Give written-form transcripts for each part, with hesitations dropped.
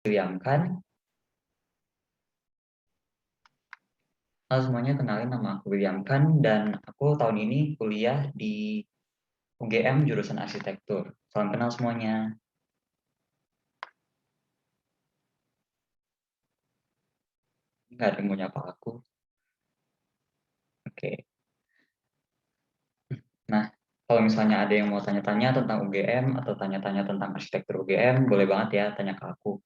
William kan? Halo semuanya, kenalin nama aku William kan dan aku tahun ini kuliah di UGM jurusan arsitektur. Salam kenal semuanya. Nggak ada yang mau nyapa aku. Oke. Nah, kalau misalnya ada yang mau tanya-tanya tentang UGM atau tanya-tanya tentang arsitektur UGM, boleh banget ya tanya ke aku.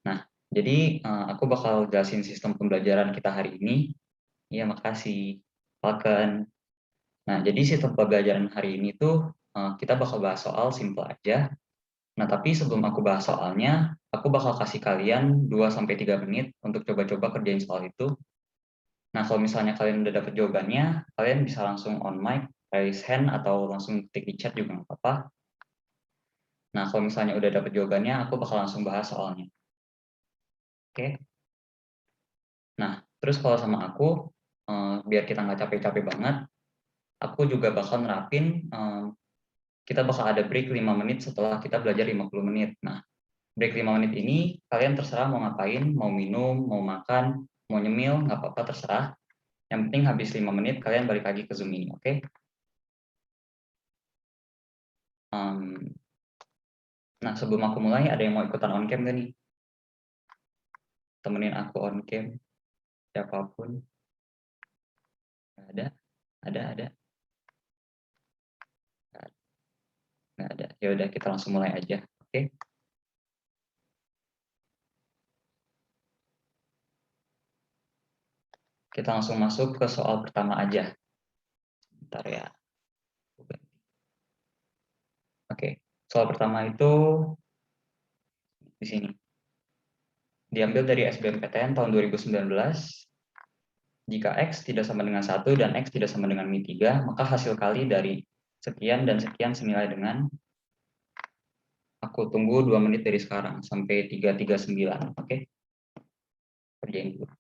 Nah, jadi aku bakal jelasin sistem pembelajaran kita hari ini. Iya, makasih. Falcon. Nah, jadi sistem pembelajaran hari ini tuh kita bakal bahas soal simple aja. Nah, tapi sebelum aku bahas soalnya, aku bakal kasih kalian 2-3 menit untuk coba-coba kerjain soal itu. Nah, kalau misalnya kalian udah dapet jawabannya, kalian bisa langsung on mic, raise hand, atau langsung ketik di chat juga nggak apa-apa. Nah, kalau misalnya udah dapet jawabannya, aku bakal langsung bahas soalnya. Oke? Nah, terus kalau sama aku, biar kita nggak capek-capek banget, aku juga bakal nerapin, kita bakal ada break 5 menit setelah kita belajar 50 menit. Nah, break 5 menit ini kalian terserah mau ngapain, mau minum, mau makan, mau nyemil, nggak apa-apa terserah. Yang penting habis 5 menit kalian balik lagi ke Zoom ini, oke? Nah, sebelum aku mulai, ada yang mau ikutan on cam gak nih? Temenin aku on cam, siapapun. Nggak ada? Ada? Nggak ada. Ya udah kita langsung mulai aja, oke? Kita langsung masuk ke soal pertama aja. Bentar ya. Oke, soal pertama itu di sini. Diambil dari SBMPTN tahun 2019. Jika X tidak sama dengan 1 dan X tidak sama dengan min 3, maka hasil kali dari sekian dan sekian senilai dengan, aku tunggu 2 menit dari sekarang, sampai 339, oke? Kerjain dulu.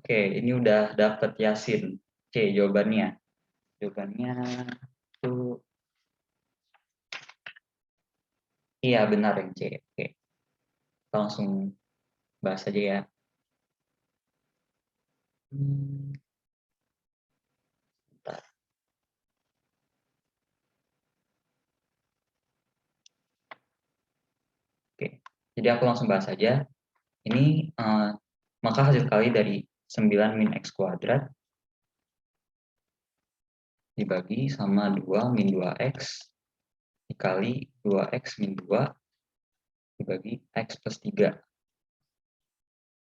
Oke, ini udah dapet Yasin. C, jawabannya. Jawabannya tuh, iya benar yang C. Oke, kita langsung bahas aja ya. Bentar. Oke, jadi aku langsung bahas aja. Ini maka hasil kali dari 9 min X kuadrat dibagi sama 2 min 2X dikali 2X min 2 dibagi X plus 3.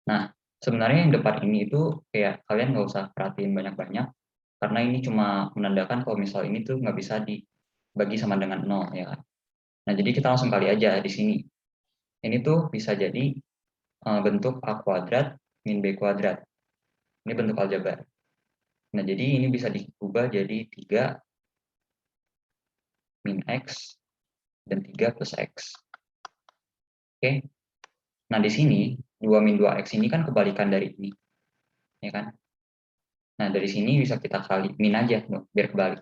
Nah, sebenarnya yang depan ini itu kayak kalian nggak usah perhatiin banyak-banyak, karena ini cuma menandakan kalau misal ini tuh nggak bisa dibagi sama dengan 0, ya kan? Nah, jadi kita langsung kali aja di sini. Ini tuh bisa jadi bentuk A kuadrat min B kuadrat. Ini bentuk aljabar. Nah, jadi ini bisa diubah jadi 3 min X dan 3 plus X. Oke. Nah, di sini 2 min 2X ini kan kebalikan dari ini. Ya kan? Nah, dari sini bisa kita kali min aja biar kebalik.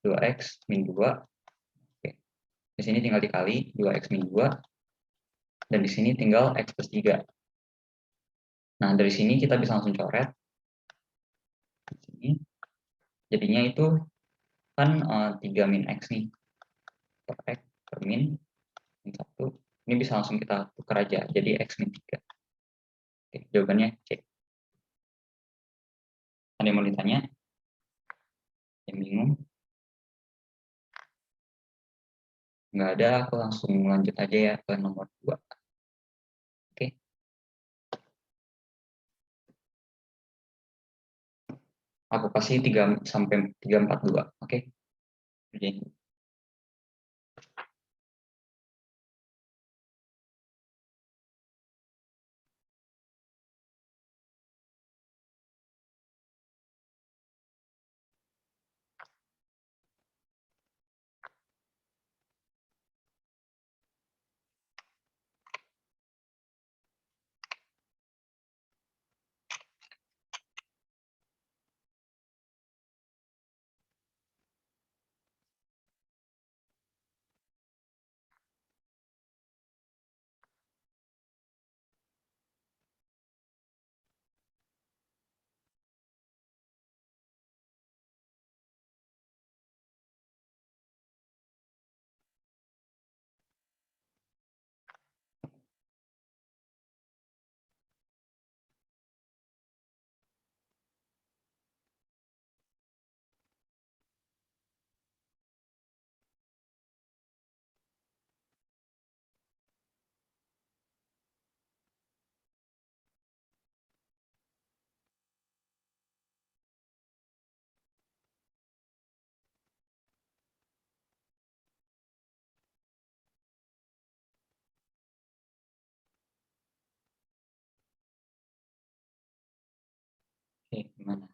2X min 2. Oke. Di sini tinggal dikali 2X min 2 dan di sini tinggal X plus 3. Nah, dari sini kita bisa langsung coret. Di sini jadinya itu kan 3 min X nih. Per X per min 1. Ini bisa langsung kita tukar aja jadi X min 3. Oke, jawabannya C. Ada yang mau ditanya? Yang bingung? Nggak ada, aku langsung lanjut aja ya ke nomor 2. Oke. Aku kasih 3 sampai 342, oke? Jadi, oke, gimana?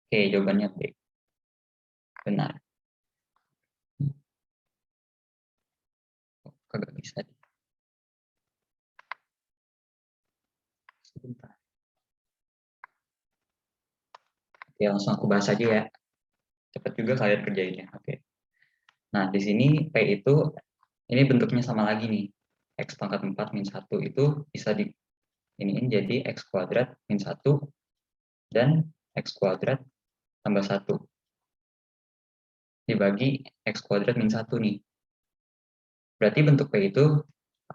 Oke, jawabannya B, benar. Kagak bisa. Sebentar. Oke, langsung aku bahas aja ya. Cepat juga kalian kerjainnya. Oke. Nah, di sini P itu, ini bentuknya sama lagi nih. X pangkat 4 min 1 itu bisa di iniin jadi X kuadrat min 1 dan X kuadrat tambah 1 dibagi X kuadrat min 1 nih. Berarti bentuk P itu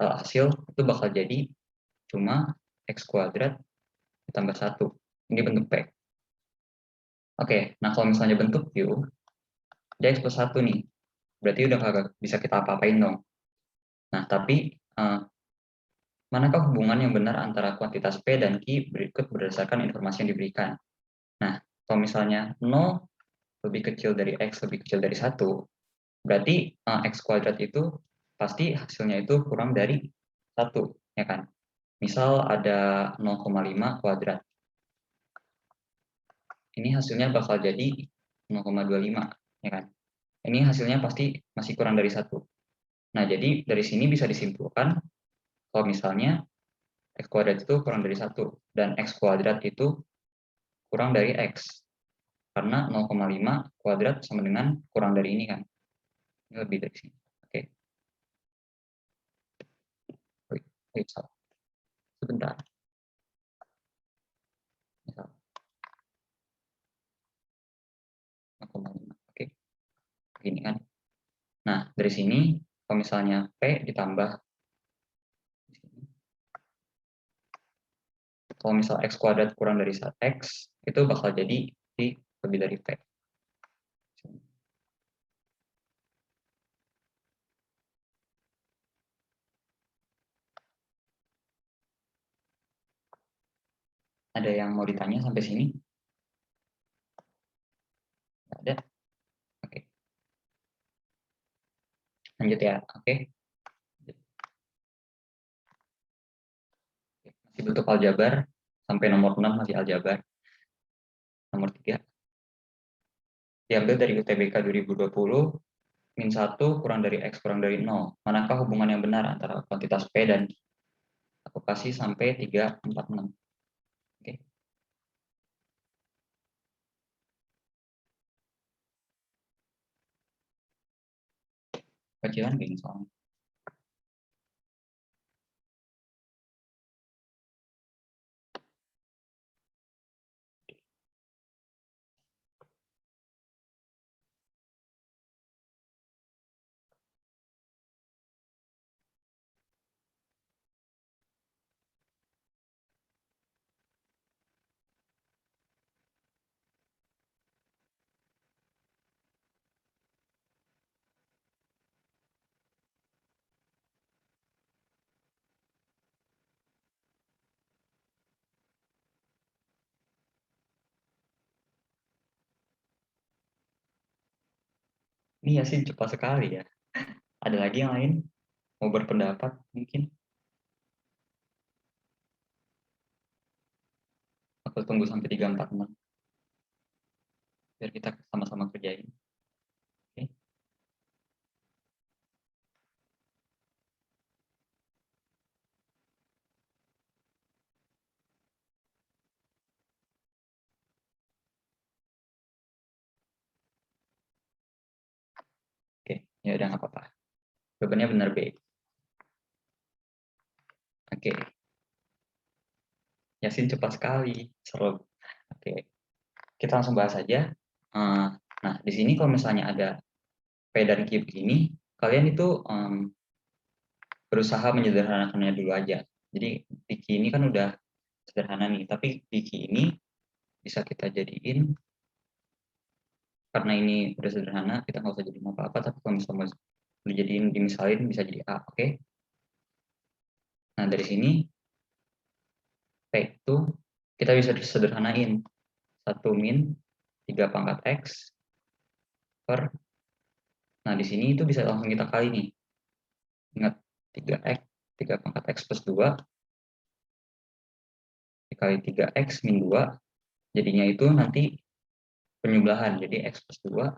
hasil itu bakal jadi cuma X kuadrat ditambah 1. Ini bentuk P. Oke, nah kalau misalnya bentuk Q, dia X plus 1 nih. Berarti udah kagak bisa kita apa-apain dong. Nah, tapi manakah hubungan yang benar antara kuantitas P dan Q berikut berdasarkan informasi yang diberikan. Nah, kalau misalnya 0 lebih kecil dari X lebih kecil dari 1, berarti X kuadrat itu pasti hasilnya itu kurang dari 1, ya kan? Misal ada 0,5 kuadrat. Ini hasilnya bakal jadi 0,25, ya kan? Ini hasilnya pasti masih kurang dari 1. Nah, jadi dari sini bisa disimpulkan kalau misalnya X kuadrat itu kurang dari 1 dan X kuadrat itu kurang dari X. Karena 0,5 kuadrat sama dengan kurang dari ini kan. Ini lebih dari sini. Oke. Wait, salah. Sebentar. Misal 0,5. Oke. Begini kan. Nah, dari sini kalau misalnya P ditambah kalau misal X kuadrat kurang dari X, itu bakal jadi P lebih dari P. Ada yang mau ditanya sampai sini? Nggak ada? Oke. Lanjut ya. Oke. Masih bentuk aljabar. Sampai nomor 6 masih aljabar. Nomor 3. Diambil dari UTBK 2020, min 1 kurang dari X kurang dari 0. Manakah hubungan yang benar antara kuantitas P dan Q? Aku kasih sampai 3, 4, 6. Oke. Kecilan gini soalnya. Ini Yasin cepat sekali ya. Ada lagi yang lain? Mau berpendapat mungkin? Aku tunggu sampai 346 biar kita sama-sama kerjain. Oke. Oke, ya udah nggak apa-apa. Jawabannya benar B. Oke, Yasin cepat sekali. Seru. Oke, kita langsung bahas aja. Nah, di sini kalau misalnya ada P dan Q begini, kalian itu berusaha menyederhanakannya dulu aja. Jadi di Q ini kan udah sederhana nih, tapi di Q ini bisa kita jadiin, karena ini udah sederhana, kita nggak usah jadi apa-apa, tapi kalau misalnya mau dijadiin, dimisalin, bisa jadi A, oke? Nah, dari sini P itu kita bisa sederhanain 1 min 3 pangkat X per, nah di sini itu bisa langsung kita kali nih. Ingat 3X, 3 pangkat X plus 2 dikali 3X min 2, jadinya itu nanti penyebelahan, jadi X plus 2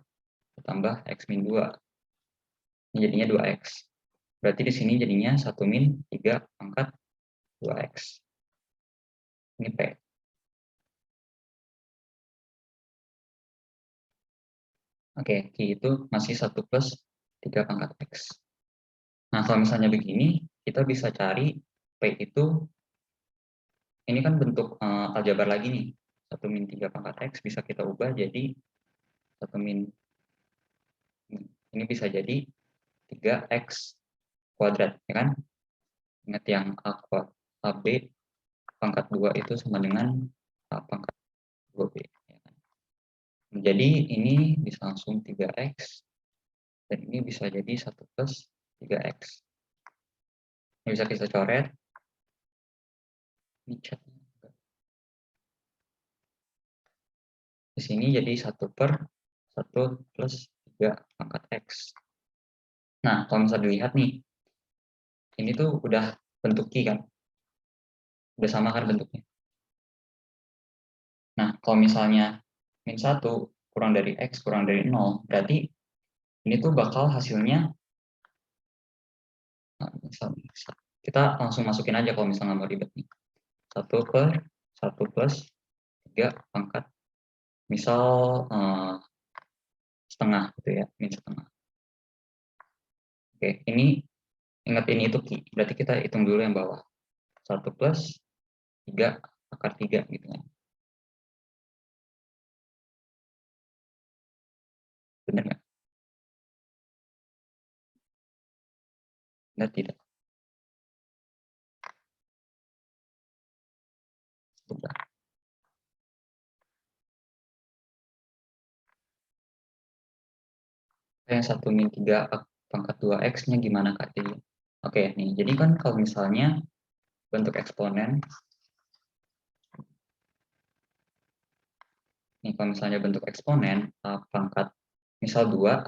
tambah X min 2, ini jadinya 2X. Berarti di sini jadinya 1 min 3 pangkat 2X. Ini P. Oke, Q itu masih 1 plus 3 pangkat X. Nah, kalau misalnya begini, kita bisa cari P itu, ini kan bentuk aljabar lagi nih. 1 min 3 pangkat X bisa kita ubah jadi 1 min, ini bisa jadi 3X kuadrat, ya kan? Ingat yang AB pangkat 2 itu sama dengan A pangkat 2B. Ya kan? Jadi ini bisa langsung 3X, dan ini bisa jadi 1 plus 3X. Ini bisa kita coret. Ini cat. Di sini jadi 1 per 1 plus 3 pangkat X. Nah, kalau misalnya dilihat nih, ini tuh udah bentuk Q kan? Udah sama kan bentuknya? Nah, kalau misalnya min 1 kurang dari X kurang dari 0, berarti ini tuh bakal hasilnya, nah, kita langsung masukin aja kalau misalnya nggak mau ribet nih. 1 per 1 plus 3 pangkat, misal setengah gitu ya, min setengah. Oke, ini ingat ini itu Q, berarti kita hitung dulu yang bawah. 1 plus 3 akar 3 gitu ya. Benar nggak? Benar tidak? Coba. Yang 1 min 3 pangkat 2X-nya gimana Kak? Jadi, oke, nih. Jadi kan kalau misalnya bentuk eksponen, nih kalau misalnya bentuk eksponen pangkat misal 2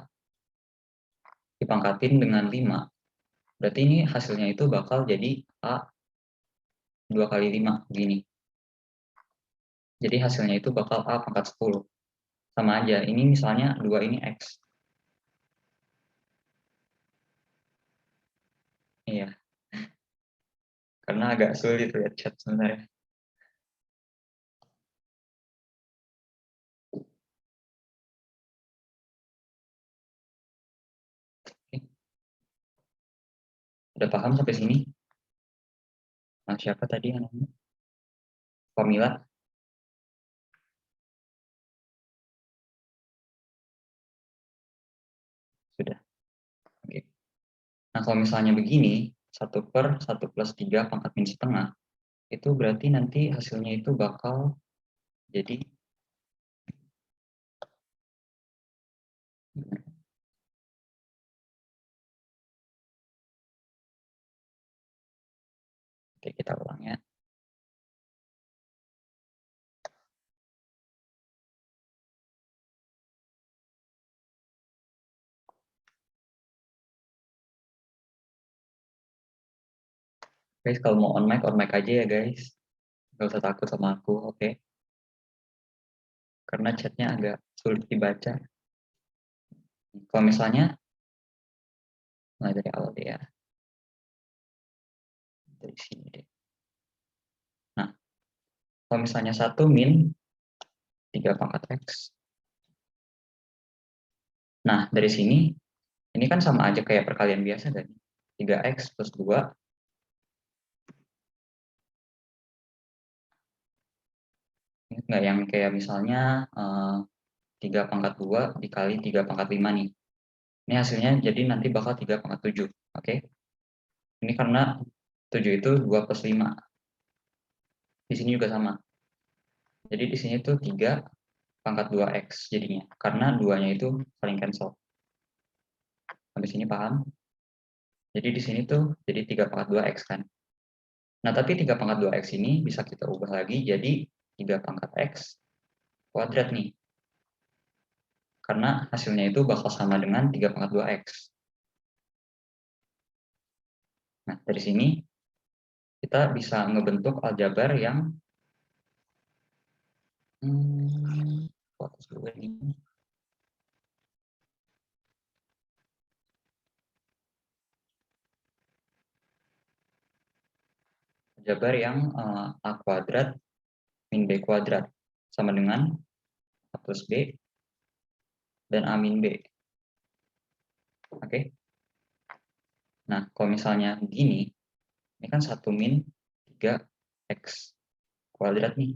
dipangkatin dengan 5, berarti ini hasilnya itu bakal jadi A 2 kali 5 gini. Jadi hasilnya itu bakal A pangkat 10. Sama aja, ini misalnya 2 ini X. Iya, karena agak sulit lihat chat sebenarnya. Oke. Udah paham sampai sini? Nah, siapa tadi yang namanya? Pamila? Sudah. Oke. Nah, kalau misalnya begini, 1 per 1 plus 3 pangkat min setengah, itu berarti nanti hasilnya itu bakal jadi, oke kita ulang ya. Guys, kalau mau on mic aja ya guys. Gak usah takut sama aku, oke? Karena chatnya agak sulit dibaca. Kalau misalnya, mulai dari awal deh ya. Dari sini deh. Nah, kalau misalnya 1 min 3 pangkat X. Nah, dari sini, ini kan sama aja kayak perkalian biasa kan? 3X plus 2. Nggak yang kayak misalnya 3 pangkat 2 dikali 3 pangkat 5 nih. Ini hasilnya jadi nanti bakal 3 pangkat 7. Oke? Ini karena 7 itu 2 plus 5. Di sini juga sama. Jadi di sini tuh 3 pangkat 2X jadinya. Karena 2-nya itu saling cancel. Sampai sini paham? Jadi di sini tuh jadi 3 pangkat 2X kan. Nah, tapi 3 pangkat 2X ini bisa kita ubah lagi jadi 3 pangkat X kuadrat nih. Karena hasilnya itu bakal sama dengan 3 pangkat 2X. Nah, dari sini kita bisa ngebentuk aljabar yang fokus dulu ini. Aljabar yang A kuadrat min B kuadrat sama dengan A plus B dan A min B. Oke. Nah, kalau misalnya begini, ini kan 1 min 3X kuadrat nih.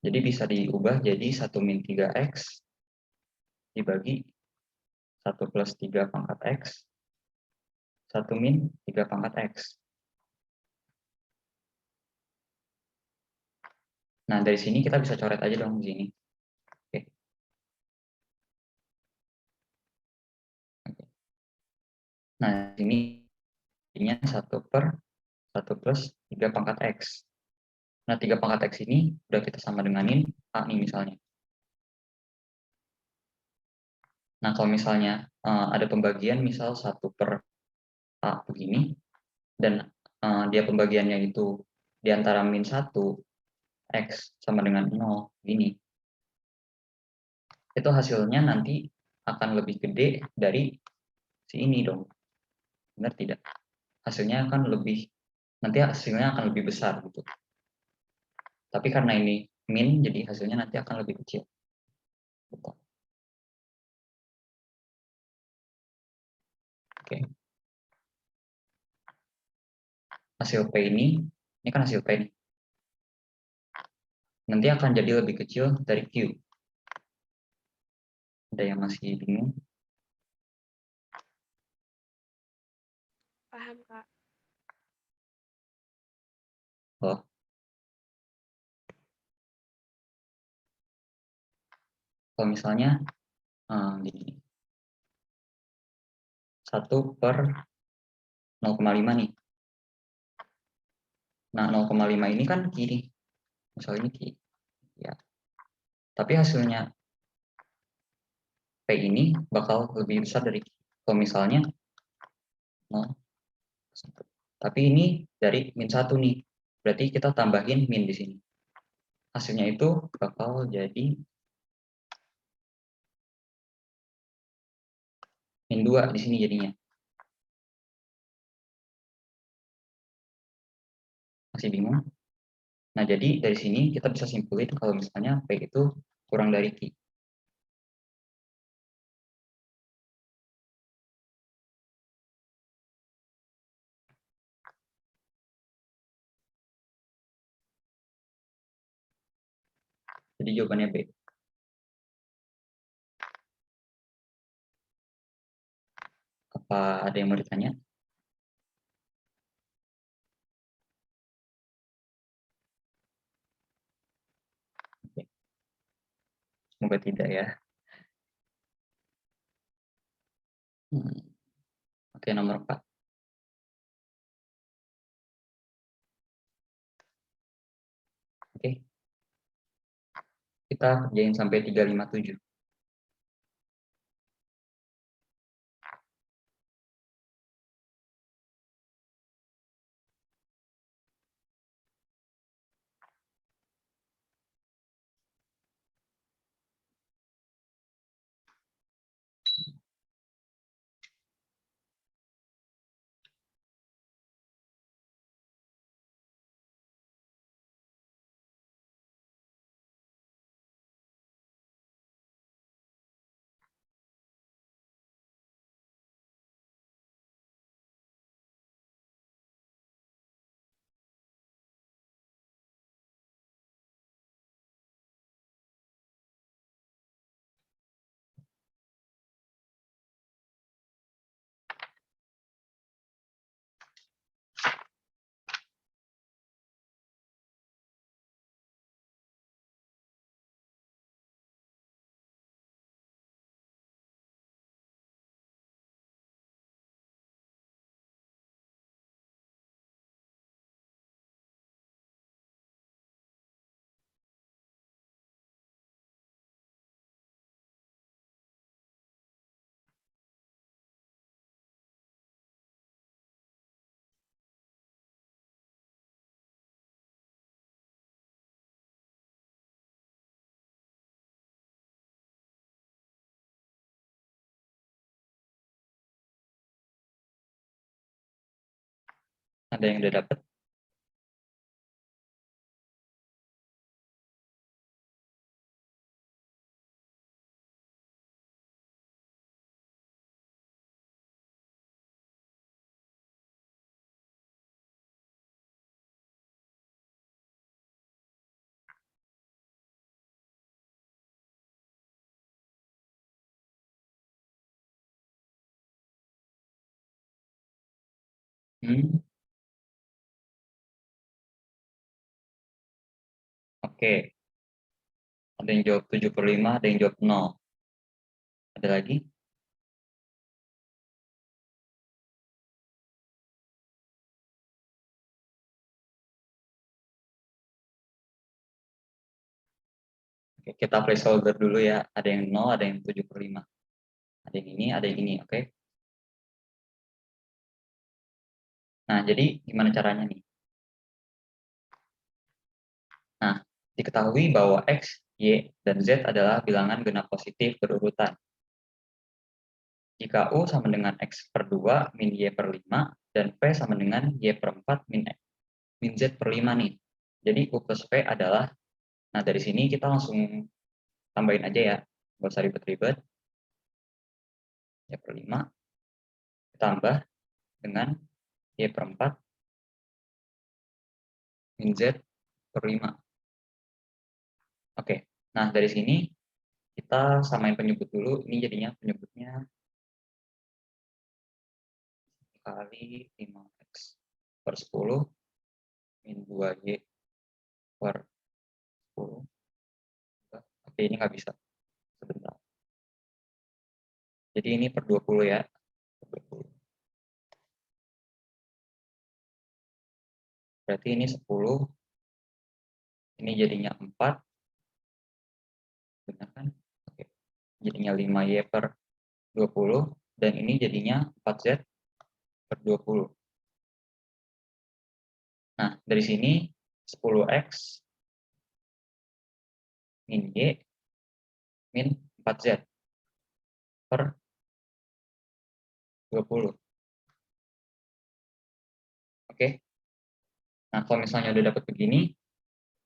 Jadi bisa diubah jadi 1 min 3X dibagi 1 plus 3 pangkat X, 1 min 3 pangkat X. Nah, dari sini kita bisa coret aja dong di sini. Oke. Nah, ini ininya 1 per 1 plus 3 pangkat X. Nah, 3 pangkat X ini udah kita sama denganin A nih misalnya. Nah, kalau misalnya ada pembagian misal 1 per A begini, dan dia pembagiannya itu di antara min 1, X sama dengan 0, gini. Itu hasilnya nanti akan lebih gede dari si ini dong. Benar tidak? Hasilnya akan lebih, nanti hasilnya akan lebih besar gitu. Tapi karena ini min, jadi hasilnya nanti akan lebih kecil. Gitu. Oke. Hasil P ini kan hasil P ini. Nanti akan jadi lebih kecil dari Q. Ada yang masih bingung? Paham, Kak. Oh. Kalau misalnya gini, 1 per 0,5 nih. Nah, 0,5 ini kan kiri. Misalnya ini kiri. Ya. Tapi hasilnya P ini bakal lebih besar dari kalau misalnya 0. Tapi ini dari min 1 nih. Berarti kita tambahin min di sini. Hasilnya itu bakal jadi min 2 di sini jadinya. Masih bingung? Nah, jadi dari sini kita bisa simpulin kalau misalnya P itu kurang dari Q. Jadi jawabannya B. Apa ada yang mau ditanya? Oke. Semoga tidak ya. Oke, nomor 4. Oke. Kita kerjain sampai 357. Ada yang udah dapet? Oke. Ada yang jawab 7/5, ada yang jawab 0. Ada lagi? Oke, kita placeholder dulu ya. Ada yang 0, ada yang 7/5. Ada yang ini, ada yang ini, oke? Nah, jadi gimana caranya nih? Nah, diketahui bahwa X, Y, dan Z adalah bilangan genap positif berurutan. Jika U sama dengan X per 2 min Y per 5, dan P sama dengan Y per 4 min Z per 5 nih. Jadi U plus P adalah, nah dari sini kita langsung tambahin aja ya, nggak usah ribet-ribet. Y per 5 ditambah dengan Y per 4 min Z per 5. Oke, nah dari sini kita samain penyebut dulu. Ini jadinya penyebutnya kali 5X per 10 min 2Y per 10. Oke, ini nggak bisa. Sebentar. Jadi ini per 20 ya. Per 20. Berarti ini 10. Ini jadinya 4. Benar kan? Oke. Jadinya 5Y per 20. Dan ini jadinya 4Z per 20. Nah, dari sini 10X min Y min 4Z per 20. Oke. Nah, kalau misalnya udah dapat begini,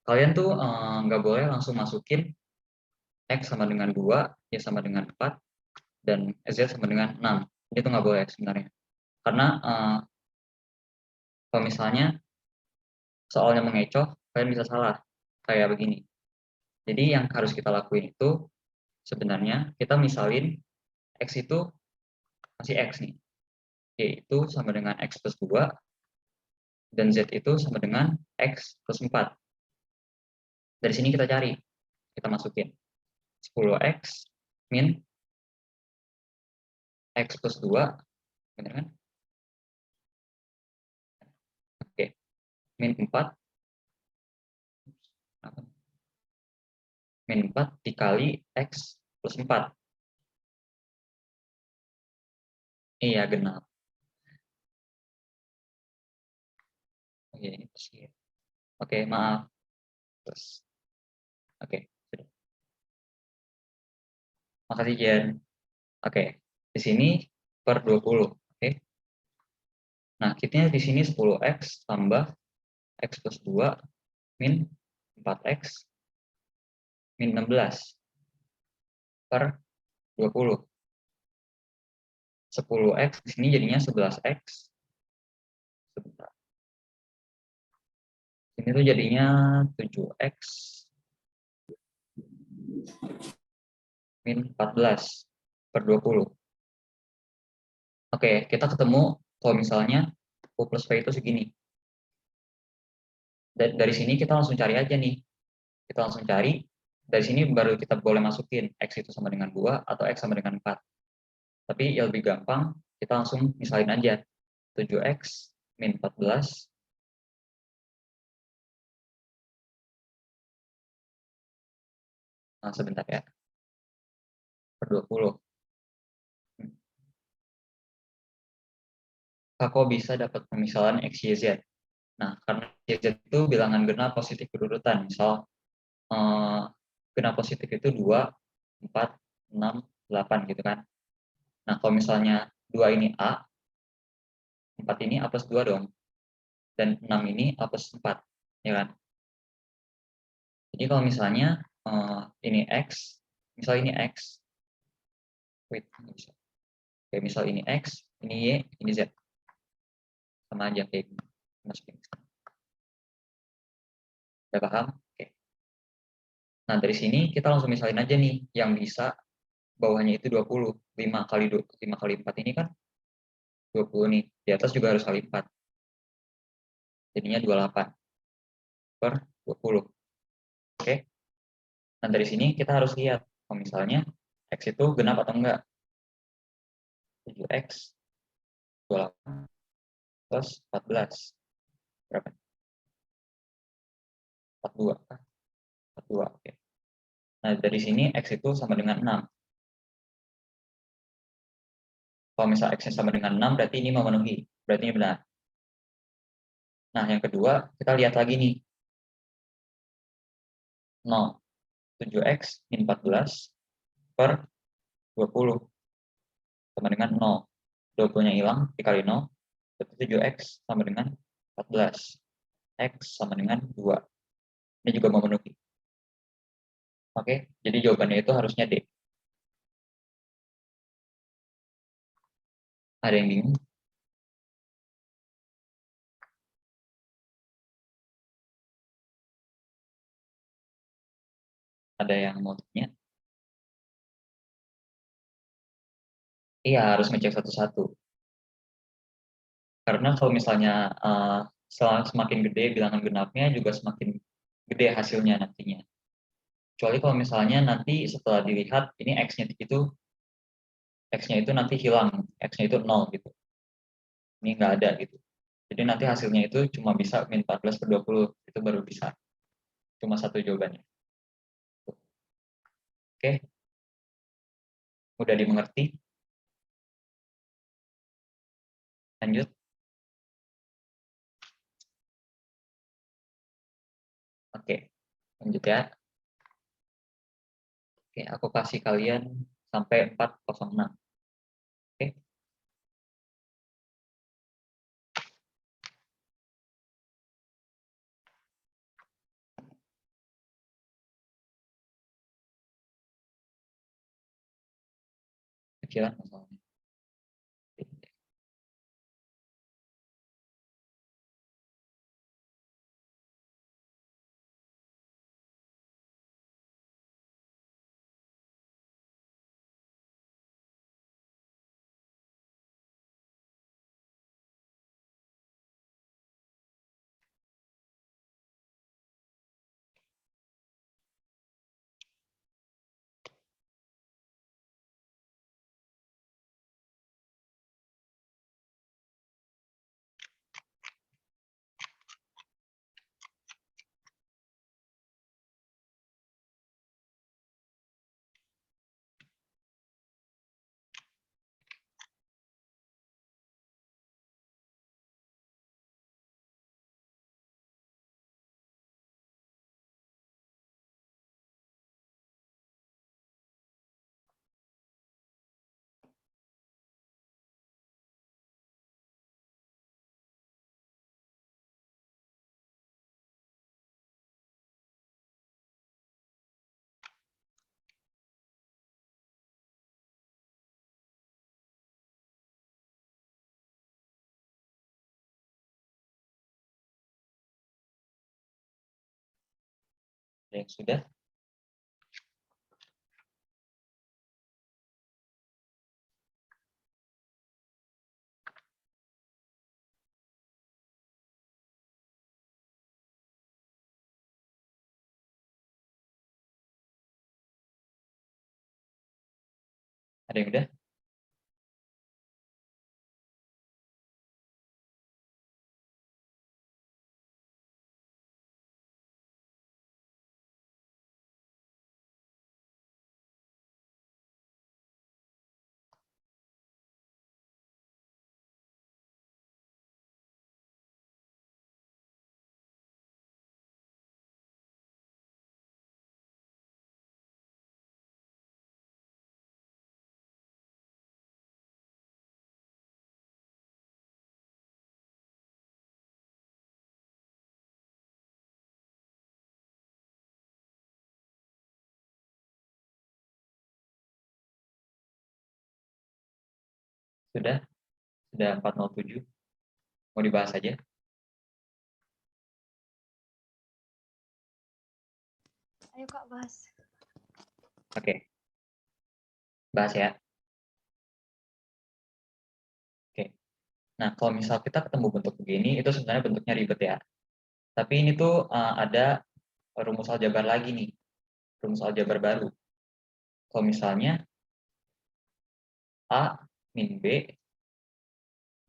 kalian tuh nggak boleh langsung masukin X sama dengan 2, Y sama dengan 4, dan Z sama dengan 6. Itu nggak boleh sebenarnya. Karena kalau misalnya soalnya mengecoh, kalian bisa salah. Kayak begini. Jadi yang harus kita lakuin itu, sebenarnya kita misalin X itu masih X nih. Y itu sama dengan X plus 2, dan Z itu sama dengan X plus 4. Dari sini kita cari, kita masukin 10X min X plus 2, benar kan? Oke, min 4, min 4 dikali X plus 4. Iya, genap. Oke, ini pasti ya. Oke, maaf. Terus, oke, sudah. Makasih, Jen. Oke, di sini per 20. Oke. Nah, kitanya di sini 10X tambah X plus 2 min 4X min 16 per 20. 10X di sini jadinya 11X. Sebentar. Ini tuh jadinya 7X min 14 per 20. Oke, kita ketemu kalau misalnya U plus P itu segini. Dari sini kita langsung cari aja nih. Kita langsung cari, dari sini baru kita boleh masukin X itu sama dengan 2 atau X sama dengan 4. Tapi yang lebih gampang, kita langsung misalin aja. 7X min 14 sebentar ya, per 20. Kok bisa dapat pemisalan X, Y, Z? Nah, karena Y, Z itu bilangan genap positif berurutan. Misal, genap positif itu 2, 4, 6, 8 gitu kan. Nah, kalau misalnya 2 ini A, 4 ini A plus 2 dong. dan 6 ini A plus 4, ya kan? Jadi kalau misalnya ini X, misal ini X, wait, bisa. Oke, misal ini X, ini Y, ini Z. Sama aja kayak gini. Masukin. Udah paham? Oke. Nah, dari sini kita langsung misalin aja nih, yang bisa bawahnya itu 20. 5 kali 4 ini kan 20 nih. Di atas juga harus kali 4. Jadinya 28 per 20. Oke. Nah, dari sini kita harus lihat, kalau misalnya X itu genap atau enggak. 7X, 28 plus 14. Berapa? 42. 42, oke. Nah, dari sini X itu sama dengan 6. Kalau misalnya X sama dengan 6, berarti ini memenuhi. Berarti ini benar. Nah, yang kedua, kita lihat lagi nih. 0. 7X min 14 per 20 sama dengan 0. 20-nya hilang, dikali 0. Berarti 7X sama dengan 14. X sama dengan 2. Ini juga memenuhi. Oke, jadi jawabannya itu harusnya D. Ada yang bingung? Ada yang mau tanya? Iya, harus ngecek satu-satu. Karena kalau misalnya semakin gede bilangan genapnya juga semakin gede hasilnya nantinya. Kecuali kalau misalnya nanti setelah dilihat ini X-nya itu nanti hilang, X-nya itu 0 gitu. Ini nggak ada gitu. Jadi nanti hasilnya itu cuma bisa min 14 per 20, itu baru bisa. Cuma satu jawabannya. Oke, mudah dimengerti. Lanjut. Oke, lanjut ya. Oke, aku kasih kalian sampai 406. Oke, kecilan masalahnya. Ada yang sudah? Ada yang udah? Sudah? Sudah 407. Mau dibahas aja? Ayo Kak, bahas. Oke. Bahas ya. Oke. Nah, kalau misal kita ketemu bentuk begini, itu sebenarnya bentuknya ribet ya. Tapi ini tuh ada rumus aljabar lagi nih. Rumus aljabar baru. Kalau misalnya A min B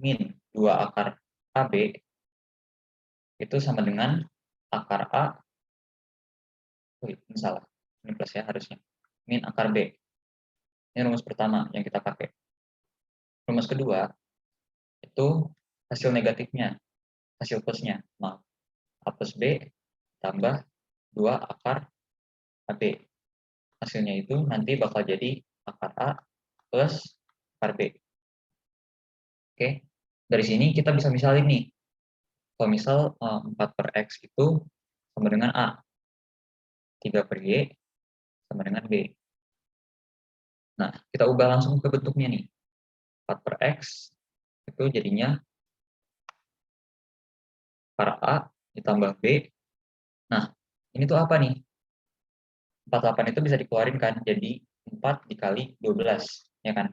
min 2 akar AB itu sama dengan akar A, ini salah, ini plus ya harusnya, min akar B. Ini rumus pertama yang kita pakai. Rumus kedua, itu hasil negatifnya, hasil plusnya, maaf, A plus B tambah 2 akar AB. Hasilnya itu nanti bakal jadi akar A plus akar B. Oke, dari sini kita bisa misalin nih, kalau misal 4 per X itu sama dengan A, 3 per Y sama dengan B. Nah, kita ubah langsung ke bentuknya nih. 4 per X itu jadinya akar A ditambah B. Nah, ini tuh apa nih? 48 itu bisa dikeluarin kan, jadi 4 dikali 12, ya kan?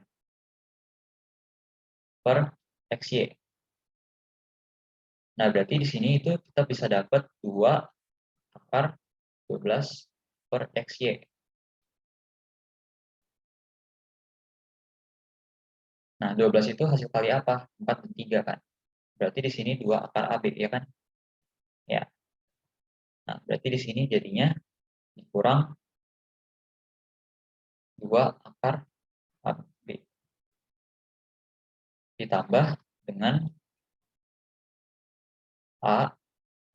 Per XY. Nah, berarti di sini itu kita bisa dapat 2 akar 12 per XY. Nah, 12 itu hasil kali apa? 4 dan 3 kan? Berarti di sini 2 akar AB, ya kan? Ya. Nah, berarti di sini jadinya dikurang 2 akar AB ditambah dengan A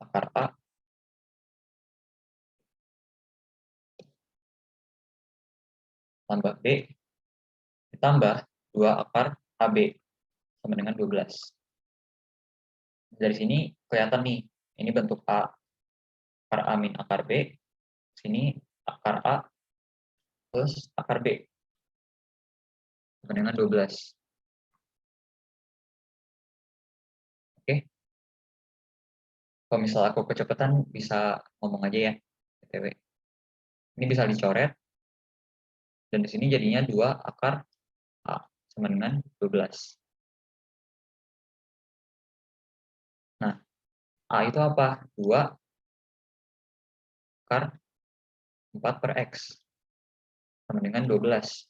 akar A tambah B ditambah 2 akar AB sama dengan 12. Dari sini kelihatan nih, ini bentuk A, akar A min akar B, sini akar A plus akar B sama dengan 12. Oke, kalau misal aku kecepatan bisa ngomong aja ya, BTW. Ini bisa dicoret, dan di sini jadinya 2 akar A sama dengan 12. Nah, A itu apa? 2 akar 4 per X sama dengan 12.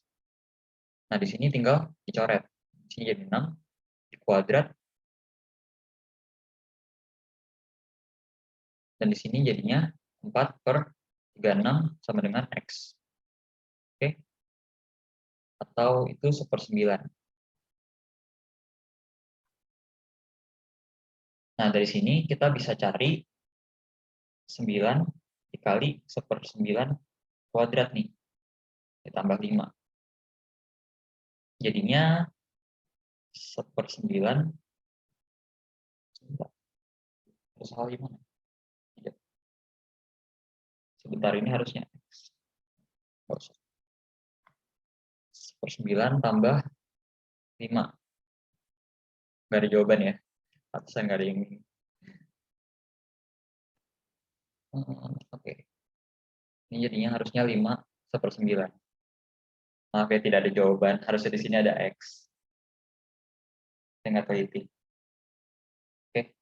Nah, di sini tinggal dicoret. Di sini jadi 6, dikuadrat, dan di sini jadinya 4 per 36 sama dengan X. Oke? Atau itu 1/9. Nah, dari sini kita bisa cari 9 dikali 1/9 kuadrat nih, ditambah 5. Jadinya 1/9, terus hal gimana? Sebentar, ini harusnya X. 1/9 tambah 5. Nggak ada jawaban ya? Atasan nggak ada yang ini. Oke. Ini jadinya harusnya 5/9. Maaf ya, tidak ada jawaban. Harusnya di sini ada X. Saya nggak teliti. Oke.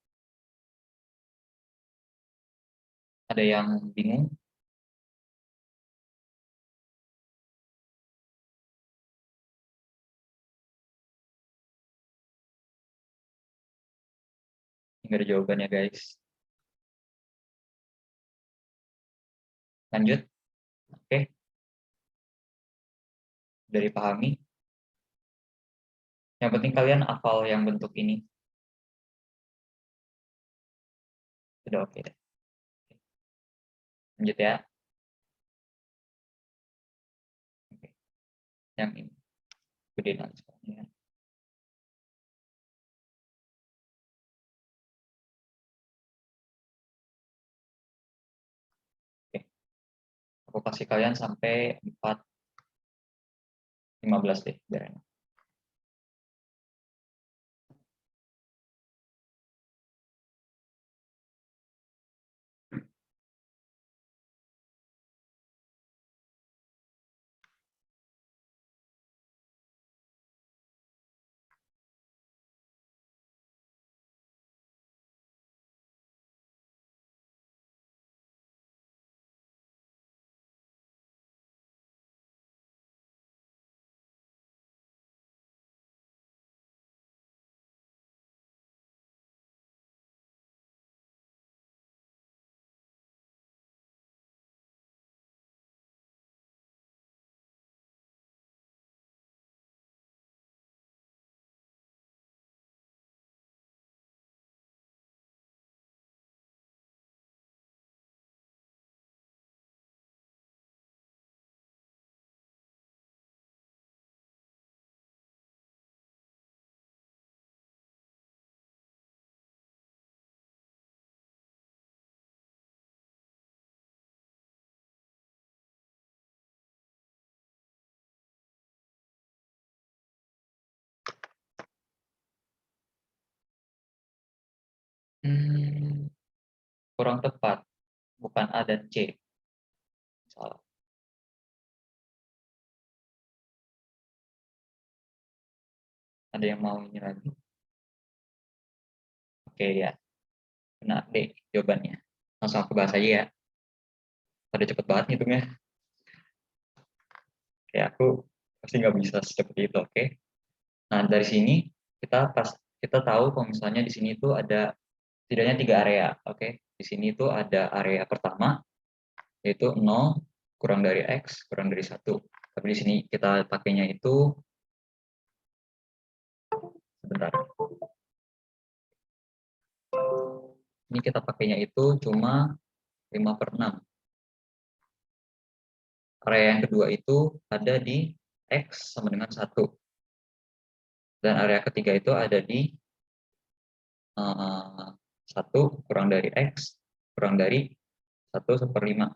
Ada yang bingung? Nggak ada jawabannya, guys. Lanjut. Oke. Dari pahami. Yang penting kalian hafal yang bentuk ini. Sudah oke deh. Lanjut ya. Oke. Yang ini. Gedein lagi sekarang. Oke. Aku kasih kalian sampai 4:15 deh. Biar enak. kurang tepat, bukan A dan C. Salah. Ada yang mau ini lagi? Oke ya, benar D jawabannya. Langsung aku bahas aja ya. Pada cepet banget ngitungnya. Kayak aku pasti nggak bisa secepat itu, oke? Nah, dari sini kita tahu kalau misalnya di sini itu ada setidaknya 3 area, oke? Di sini itu ada area pertama, yaitu 0 kurang dari X kurang dari 1. Tapi di sini kita pakainya itu, sebentar. Ini kita pakainya itu cuma 5/6. Area yang kedua itu ada di X sama dengan 1. Dan area ketiga itu ada di 1 kurang dari X kurang dari 1/5.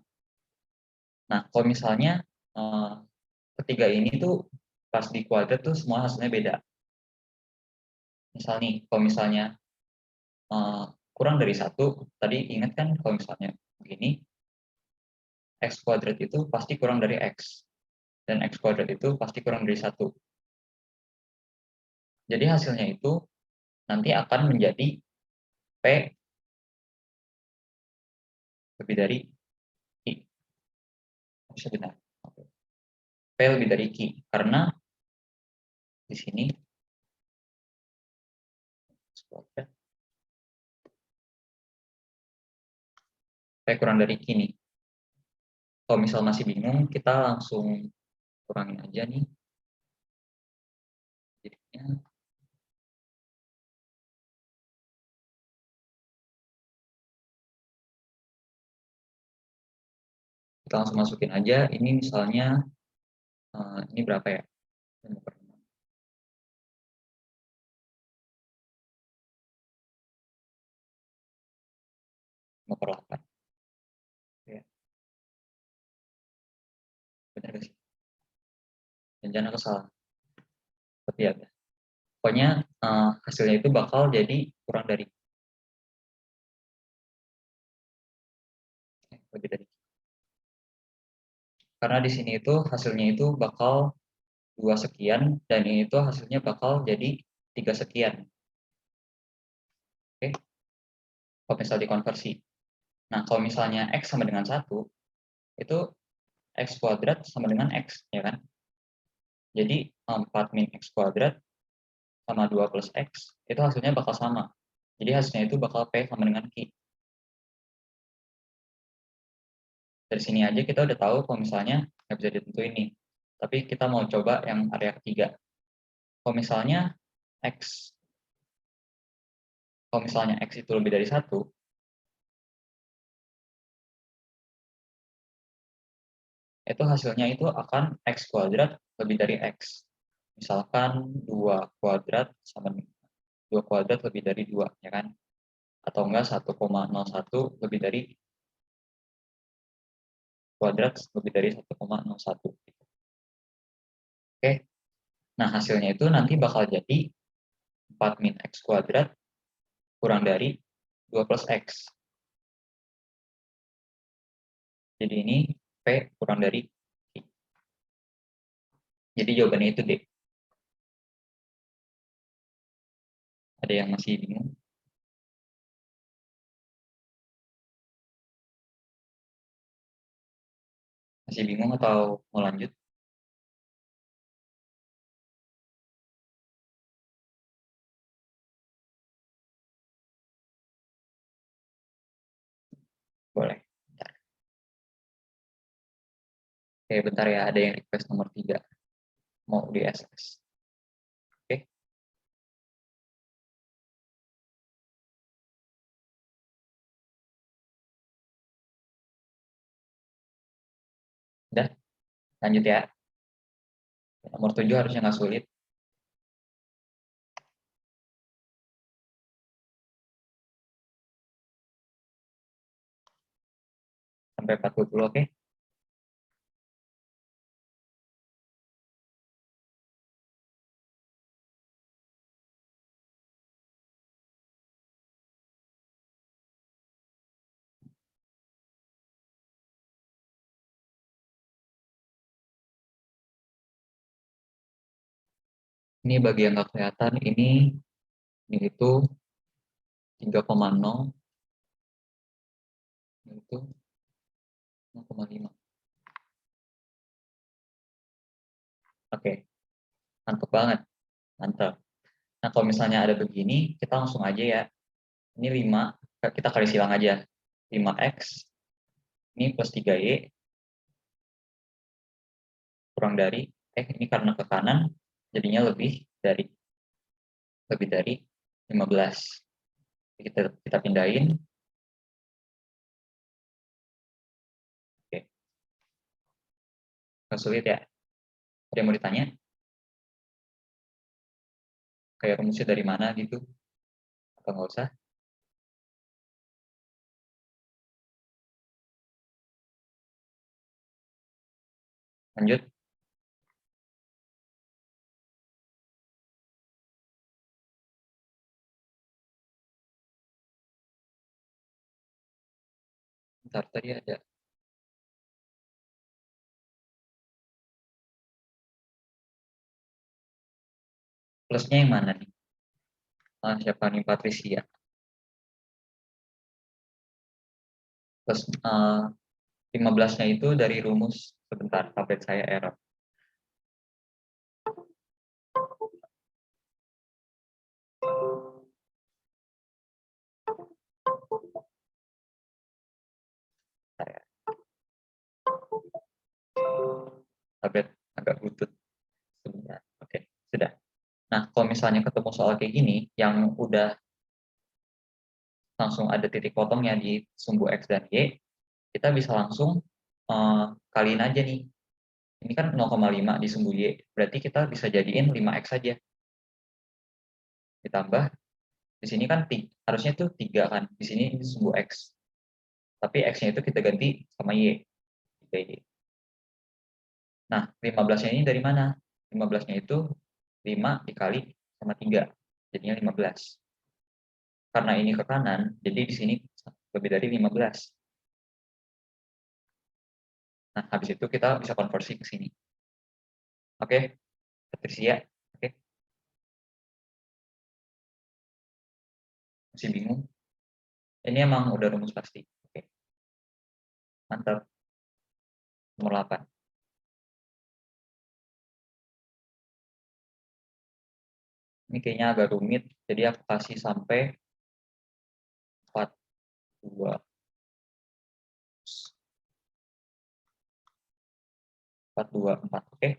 Nah, kalau misalnya ketiga ini tuh pas di kuadrat tuh semua hasilnya beda. Misal nih, kalau misalnya kurang dari 1, tadi ingat kan kalau misalnya begini, X kuadrat itu pasti kurang dari X. Dan X kuadrat itu pasti kurang dari 1. Jadi hasilnya itu nanti akan menjadi P lebih dari Q. Bisa benar. P lebih dari Q. Karena di sini P kurang dari Q nih. Kalau misal masih bingung, kita langsung kurangin aja nih. Jadinya kita langsung masukin aja. Ini misalnya ini berapa ya? 5/8. Ya, benar gak sih? Jangan aku salah. Tapi ya, pokoknya hasilnya itu bakal jadi kurang dari lebih dari. Karena di sini itu hasilnya itu bakal 2 sekian dan ini itu hasilnya bakal jadi 3 sekian. Oke, kalau misal dikonversi. Nah, kalau misalnya X sama dengan 1, itu X kuadrat sama dengan X, ya kan? Jadi 4 min X kuadrat sama 2 plus X, itu hasilnya bakal sama. Jadi hasilnya itu bakal P sama dengan Q. Dari sini aja kita udah tahu kalau misalnya nggak bisa ditentuin nih. Tapi kita mau coba yang area ketiga. Kalau misalnya X, kalau misalnya X itu lebih dari 1, itu hasilnya itu akan X kuadrat lebih dari X. Misalkan 2 kuadrat sama 2 kuadrat lebih dari 2, ya kan? Atau enggak 1,01 lebih dari kuadrat lebih dari 1,01. Oke, nah hasilnya itu nanti bakal jadi 4 min X kuadrat kurang dari 2 plus X. Jadi ini P kurang dari Q. Jadi jawabannya itu D. Ada yang masih bingung? Masih bingung atau mau lanjut? Boleh. Bentar. Oke, bentar ya. Ada yang request nomor 3. Mau di SS. Oke. Udah, lanjut ya. Nomor 7 harusnya nggak sulit. Sampai 40, oke? Ini bagi yang nggak kelihatan, ini itu 3,0, ini itu 0,5. Oke, mantap banget, mantap. Nah, kalau misalnya ada begini, kita langsung aja ya. Ini 5, kita kali silang aja. 5x, ini plus 3y, kurang dari, ini karena ke kanan, jadinya lebih dari 15. Kita pindahin. Oke, nggak sulit ya. Ada yang mau ditanya? Kayak rumusnya dari mana gitu? Atau nggak usah? Lanjut. Ntar tadi ada plusnya yang mana nih? Siapa nih Patricia? Plus 15-nya itu dari rumus, sebentar, tablet saya error. Bentar ya. Tablet agak butut. Sebentar. Oke, sudah. Nah, kalau misalnya ketemu soal kayak gini, yang udah langsung ada titik potongnya di sumbu X dan Y, kita bisa langsung kaliin aja nih. Ini kan 0,5 di sumbu Y, berarti kita bisa jadiin 5X saja. Ditambah, di sini kan harusnya tuh 3 kan, di sini ini sumbu X. Tapi X-nya itu kita ganti sama Y. 3Y. Nah, 15-nya ini dari mana? 15-nya itu 5 dikali sama 3. Jadinya 15. Karena ini ke kanan, jadi di sini lebih dari 15. Nah, habis itu kita bisa konversi ke sini. Oke, Patricia. Oke, masih bingung? Ini emang udah rumus pasti. Oke, mantap. Nomor 8. Ini kayaknya agak rumit, jadi aku kasih sampai 42. 424. Oke.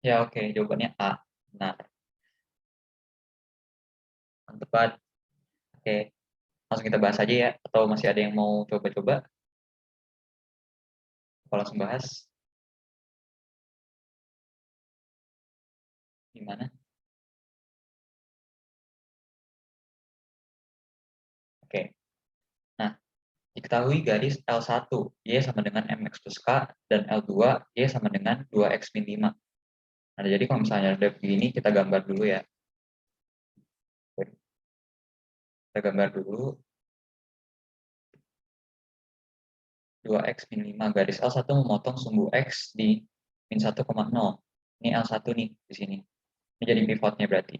Ya, oke. Jawabannya A. Nah, Mantep banget. Oke, langsung kita bahas aja ya. Atau masih ada yang mau coba-coba? Kalau langsung bahas, gimana? Oke, nah, diketahui garis L1, Y sama dengan MX plus K, dan L2, Y sama dengan 2X min 5. Nah, jadi kalau misalnya ada begini, kita gambar dulu ya. Kita gambar dulu 2X min 5. Garis L1 memotong sumbu X di min 1,0. Ini L1 nih, di sini. Ini jadi pivotnya berarti.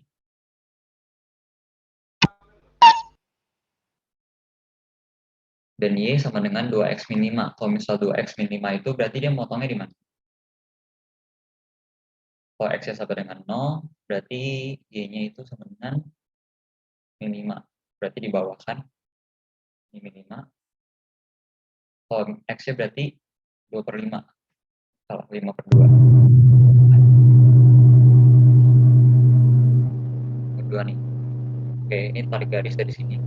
Dan Y sama dengan 2X min 5. Kalau misal 2X min 5 itu berarti dia motongnya di mana? Kalau X-nya sama dengan 0, berarti Y-nya itu sama dengan min 5. Berarti di bawah kan? Ini min 5. Kalau X-nya berarti 2/5. Salah, 5/2. 2 nih. Oke, ini tarik garis dari sini.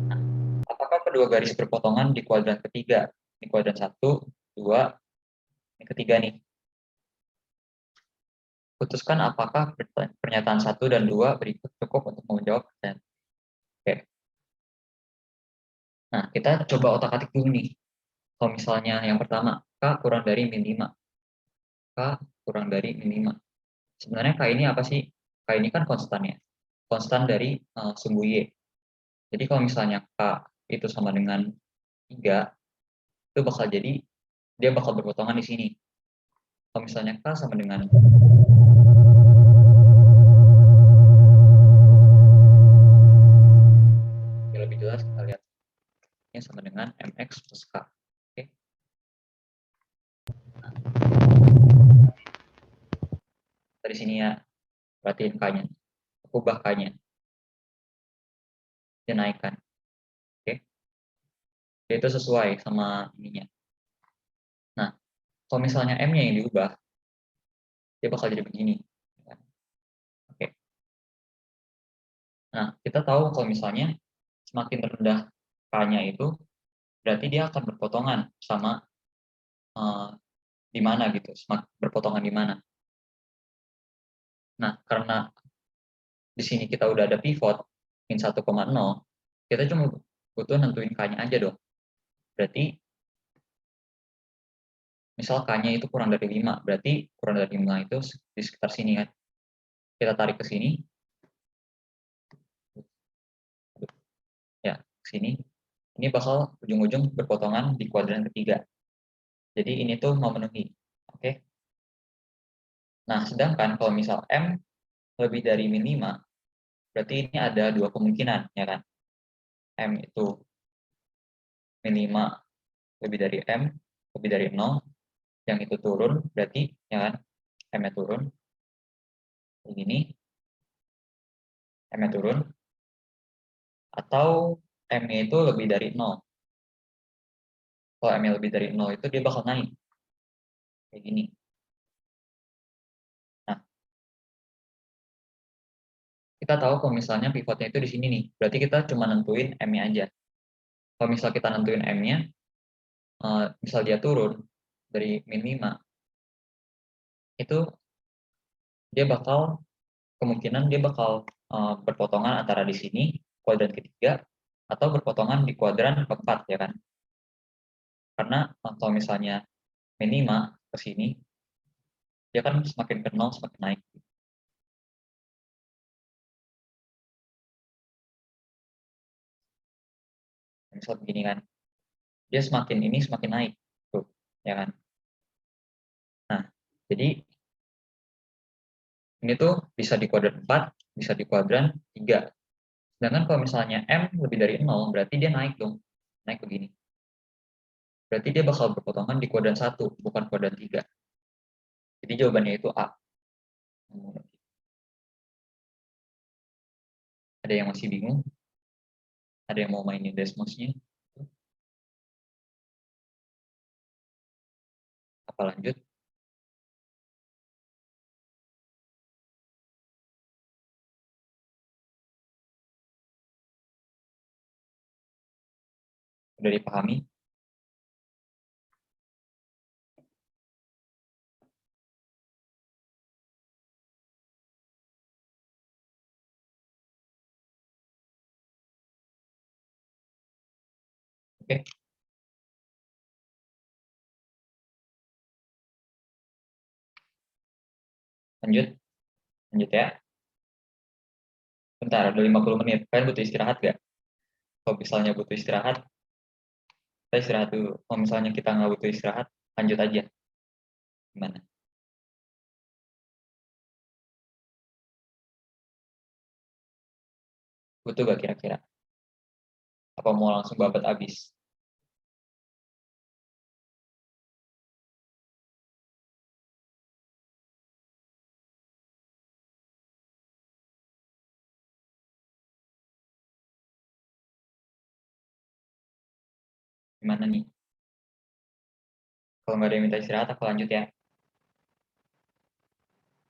Nah, apakah kedua garis berpotongan di kuadran ketiga? Ini kuadran 1, 2, ini ketiga nih. Putuskan apakah pernyataan 1 dan 2 berikut cukup untuk menjawab pertanyaan. Oke. Nah, kita coba otak-atik dulu nih. Kalau misalnya yang pertama, K kurang dari min 5. K kurang dari min 5. Sebenarnya K ini apa sih? K ini kan konstan ya. Konstan dari sumbu Y. Jadi kalau misalnya K itu sama dengan 3, itu bakal jadi, dia bakal berpotongan di sini. Kalau misalnya K sama dengan lebih jelas, kita lihat ini sama dengan MX plus K. Oke. Dari sini ya, perhatiin K-nya. Ubah K-nya. Dia naikkan. Oke. Dia itu sesuai sama ininya. Nah, kalau misalnya M-nya yang diubah, dia bakal jadi begini. Oke. Nah, kita tahu kalau misalnya semakin rendah K-nya itu, berarti dia akan berpotongan sama di mana gitu, berpotongan di mana. Nah, karena di sini kita udah ada pivot min 1,0, kita cuma butuh nentuin K-nya aja dong. Berarti misal K-nya itu kurang dari 5, berarti kurang dari 5 itu di sekitar sini kan. Kita tarik ke sini, ya, ke sini. Ini bakal ujung-ujung berpotongan di kuadran ketiga. Jadi ini tuh memenuhi. Oke. Nah, sedangkan kalau misal M lebih dari min 5, berarti ini ada dua kemungkinan, ya kan? M itu min 5 lebih dari M, lebih dari 0, yang itu turun, berarti, ya kan? M-nya turun. Ini, M-nya turun. Atau M-nya itu lebih dari 0. Kalau M-nya lebih dari 0 itu dia bakal naik. Kayak gini. Nah, kita tahu kalau misalnya pivotnya itu di sini nih. Berarti kita cuma nentuin M-nya aja. Kalau misal kita nentuin M-nya, misal dia turun dari min 5, itu dia bakal, kemungkinan dia bakal berpotongan antara di sini, kuadran ketiga, atau berpotongan di kuadran keempat, ya kan? Karena kalau misalnya min 5 ke sini, dia kan semakin ke 0 semakin naik. Misal begini kan, dia semakin ini semakin naik, tuh, ya kan? Nah, jadi ini tuh bisa di kuadran 4, bisa di kuadran 3. Sedangkan kalau misalnya M lebih dari 0, berarti dia naik dong. Naik begini. Berarti dia bakal berpotongan di kuadran 1, bukan kuadran 3. Jadi jawabannya itu A. Ada yang masih bingung? Ada yang mau mainin Desmos-nya? Apa lanjut? Udah dipahami? Oke. Lanjut. Lanjut ya. Bentar, udah 50 menit. Kalian butuh istirahat nggak? Kalau misalnya butuh istirahat, kita istirahat dulu. Kalau misalnya kita nggak butuh istirahat, lanjut aja. Gimana? Butuh nggak kira-kira? Apa mau langsung babat abis? Gimana nih? Kalau nggak ada yang minta istirahat, aku lanjut ya.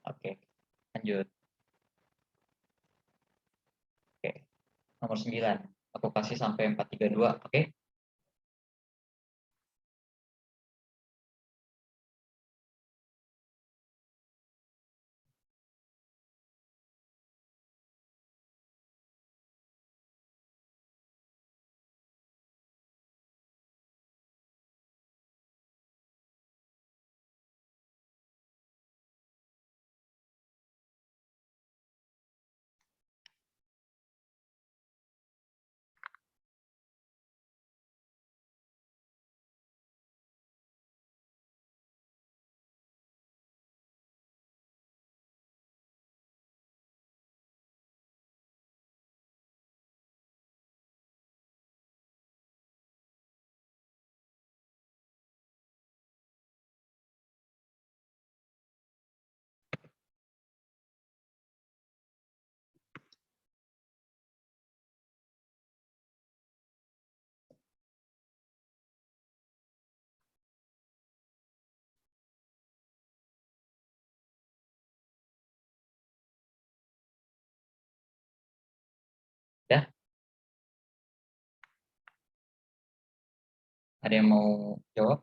Oke, lanjut. Oke, nomor 9. Aku kasih sampai 432, oke? Ya, ada yang mau jawab?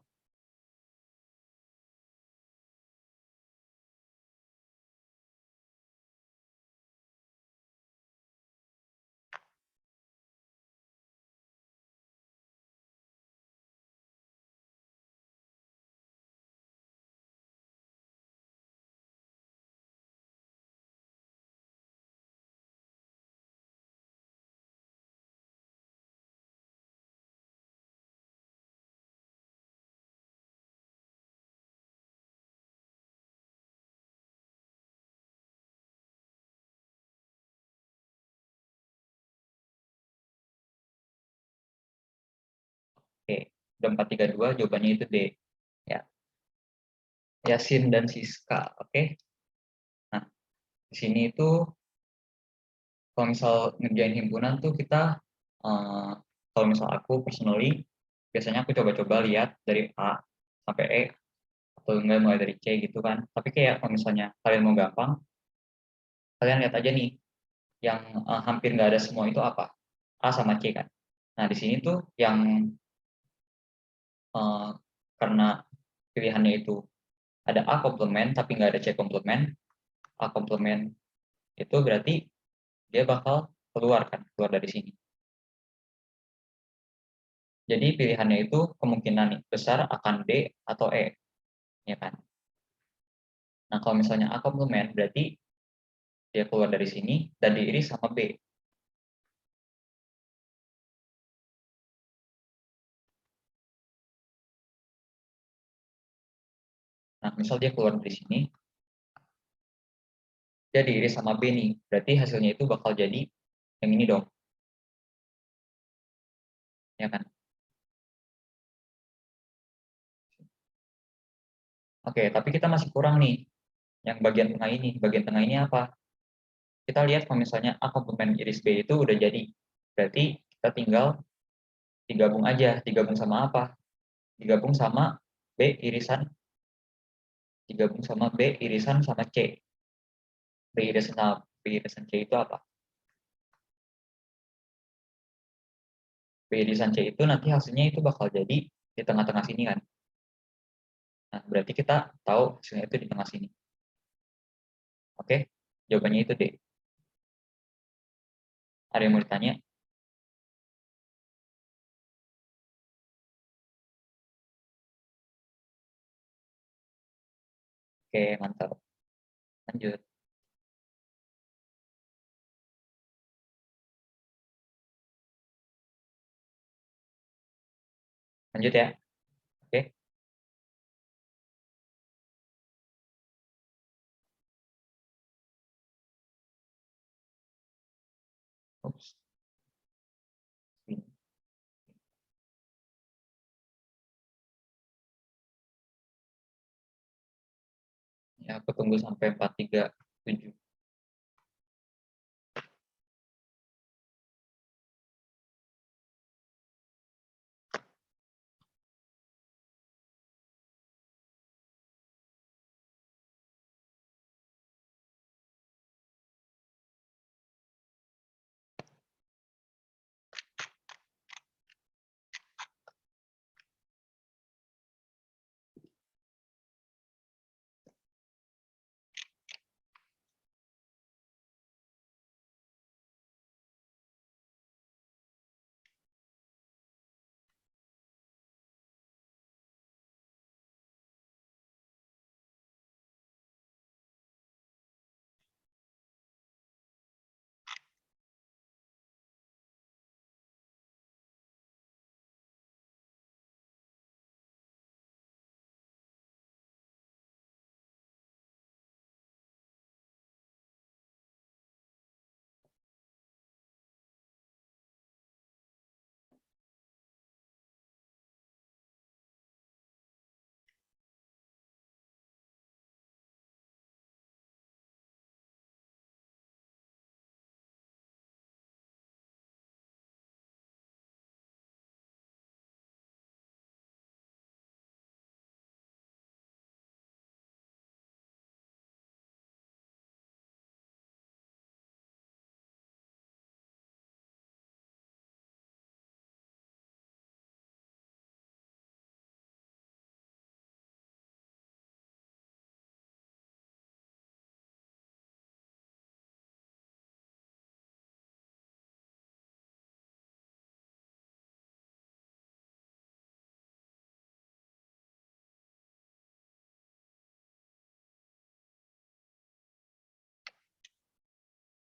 Oke, udah 432, jawabannya itu D. Ya, Yasin dan Siska, oke? Nah, di sini itu kalau misal ngerjain himpunan tuh kita, kalau misal aku personally, biasanya aku coba-coba lihat dari A sampai E, atau enggak mulai dari C gitu kan. Tapi kayak kalau misalnya kalian mau gampang, kalian lihat aja nih, yang hampir nggak ada semua itu apa? A sama C kan. Nah, di sini tuh yang eh, karena pilihannya itu ada A komplement tapi nggak ada C komplement, A komplement itu berarti dia bakal keluar kan, keluar dari sini. Jadi pilihannya itu kemungkinan besar akan D atau E, ya kan? Nah, kalau misalnya A komplement berarti dia keluar dari sini dan diiris sama B. Nah, misal dia keluar dari sini, dia diiris sama B nih. Berarti hasilnya itu bakal jadi yang ini dong, ya kan? Oke, tapi kita masih kurang nih yang bagian tengah ini. Bagian tengah ini apa? Kita lihat kalau misalnya A komplement iris B itu udah jadi. Berarti kita tinggal digabung aja. Digabung sama apa? Digabung sama B irisan, digabung sama B irisan sama C. B irisan C itu apa? B disan C itu nanti hasilnya itu bakal jadi di tengah-tengah sini kan. Nah, berarti kita tahu hasilnya itu di tengah sini. Oke, jawabannya itu D. Ada yang mau ditanya? Oke, mantap. Lanjut. Lanjut ya. Oke. Ups. Ya, aku tunggu sampai 437.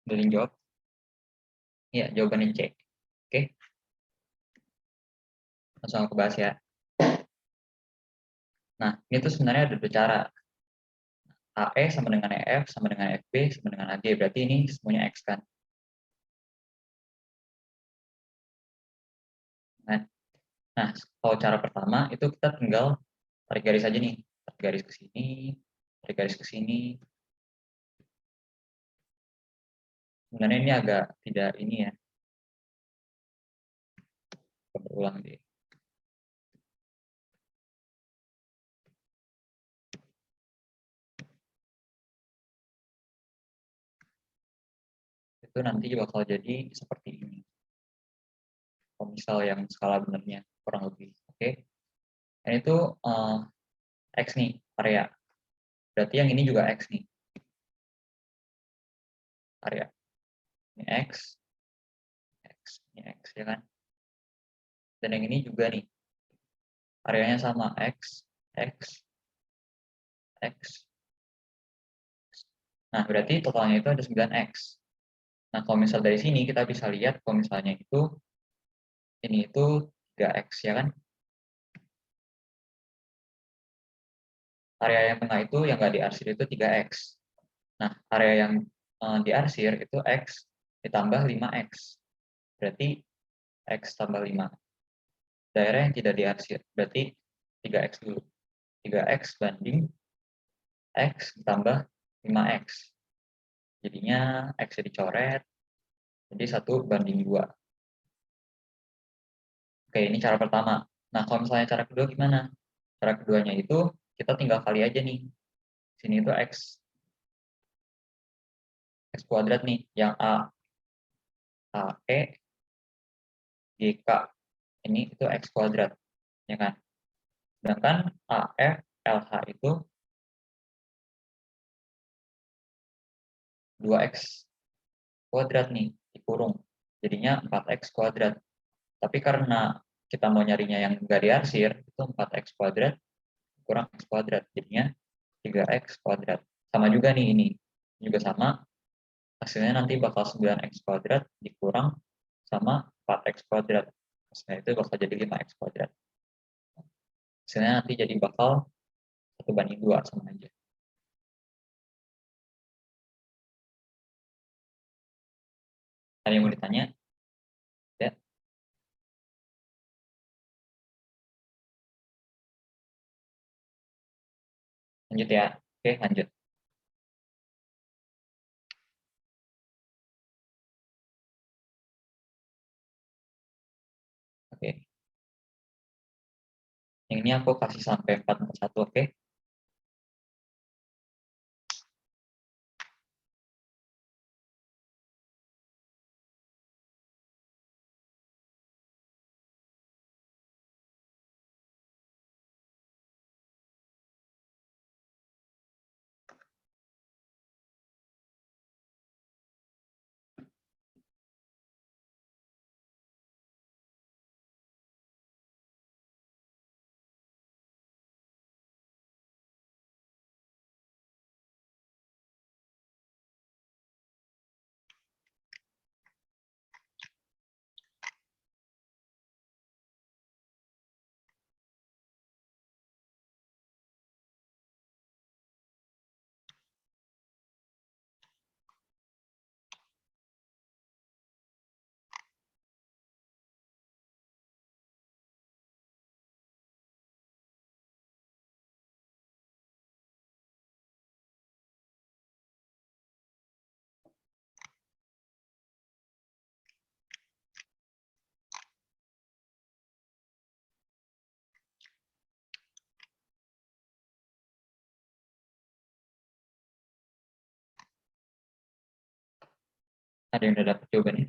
Udah jawab? Iya, jawabannya C. Oke. Langsung aku bahas ya. Nah, ini tuh sebenarnya ada dua cara. AE sama dengan EF, sama dengan FB, sama dengan AG. Berarti ini semuanya X kan. Nah, kalau cara pertama itu kita tinggal tarik garis aja nih. Tarik garis ke sini, tarik garis ke sini. Sebenarnya ini agak tidak ini ya. Berulang deh. Itu nanti bakal jadi seperti ini. Kalau misal yang skala benernya kurang lebih. Oke. Dan itu X nih, area. Berarti yang ini juga X nih. Area. Ini X, X, ini X ya kan. Dan yang ini juga nih. Areanya sama X, X, X. Nah, berarti totalnya itu ada 9X. Nah, kalau misal dari sini kita bisa lihat kalau misalnya itu ini itu 3X ya kan. Area yang tengah itu yang nggak diarsir itu 3X. Nah, area yang diarsir itu X ditambah 5X. Berarti X tambah 5. Daerah yang tidak diarsir berarti 3X dulu. 3X banding X ditambah 5X. Jadinya X dicoret, jadi 1:2. Oke, ini cara pertama. Nah, kalau misalnya cara kedua gimana? Cara keduanya itu kita tinggal kali aja nih. Sini itu X kuadrat nih, yang A, E, GK. ini itu X kuadrat, ya kan? Sedangkan AF LH itu 2X kuadrat nih, dikurung. Jadinya 4X kuadrat. Tapi karena kita mau nyarinya yang nggak diarsir, itu 4X kuadrat kurang X kuadrat. Jadinya 3X kuadrat. Sama juga nih ini. Juga sama, hasilnya nanti bakal 9X kuadrat dikurang sama 4X kuadrat. Hasilnya itu bakal jadi 5X kuadrat. Hasilnya nanti jadi bakal 1:2 sama aja. Ada yang mau ditanya? Ya, lanjut ya. Oke, lanjut. Oke. Yang ini aku kasih sampai 4/1, oke? Ada yang udah dapat jawabannya?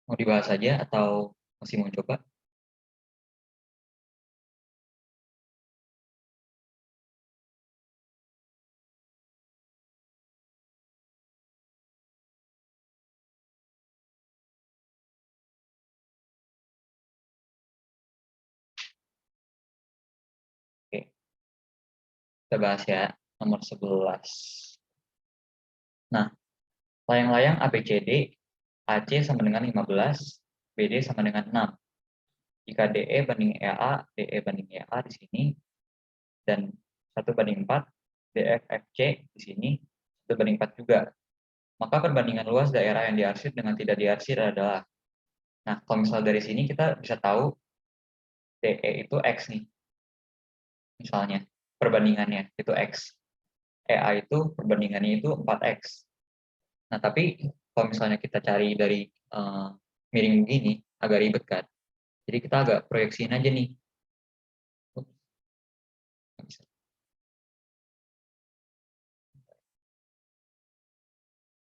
Mau dibahas aja atau masih mau coba? Oke, kita bahas ya, nomor 11. Nah, layang-layang ABCD, AC sama dengan 15, BD sama dengan 6. Jika DE banding EA, DE banding EA di sini, dan 1/4, DFFC di sini, 1/4 juga. Maka perbandingan luas daerah yang diarsir dengan tidak diarsir adalah, nah kalau misal dari sini kita bisa tahu DE itu X nih, misalnya perbandingannya itu X. EA itu perbandingannya itu 4X. Nah, tapi kalau misalnya kita cari dari miring begini, agak ribet kan. Jadi kita agak proyeksiin aja nih.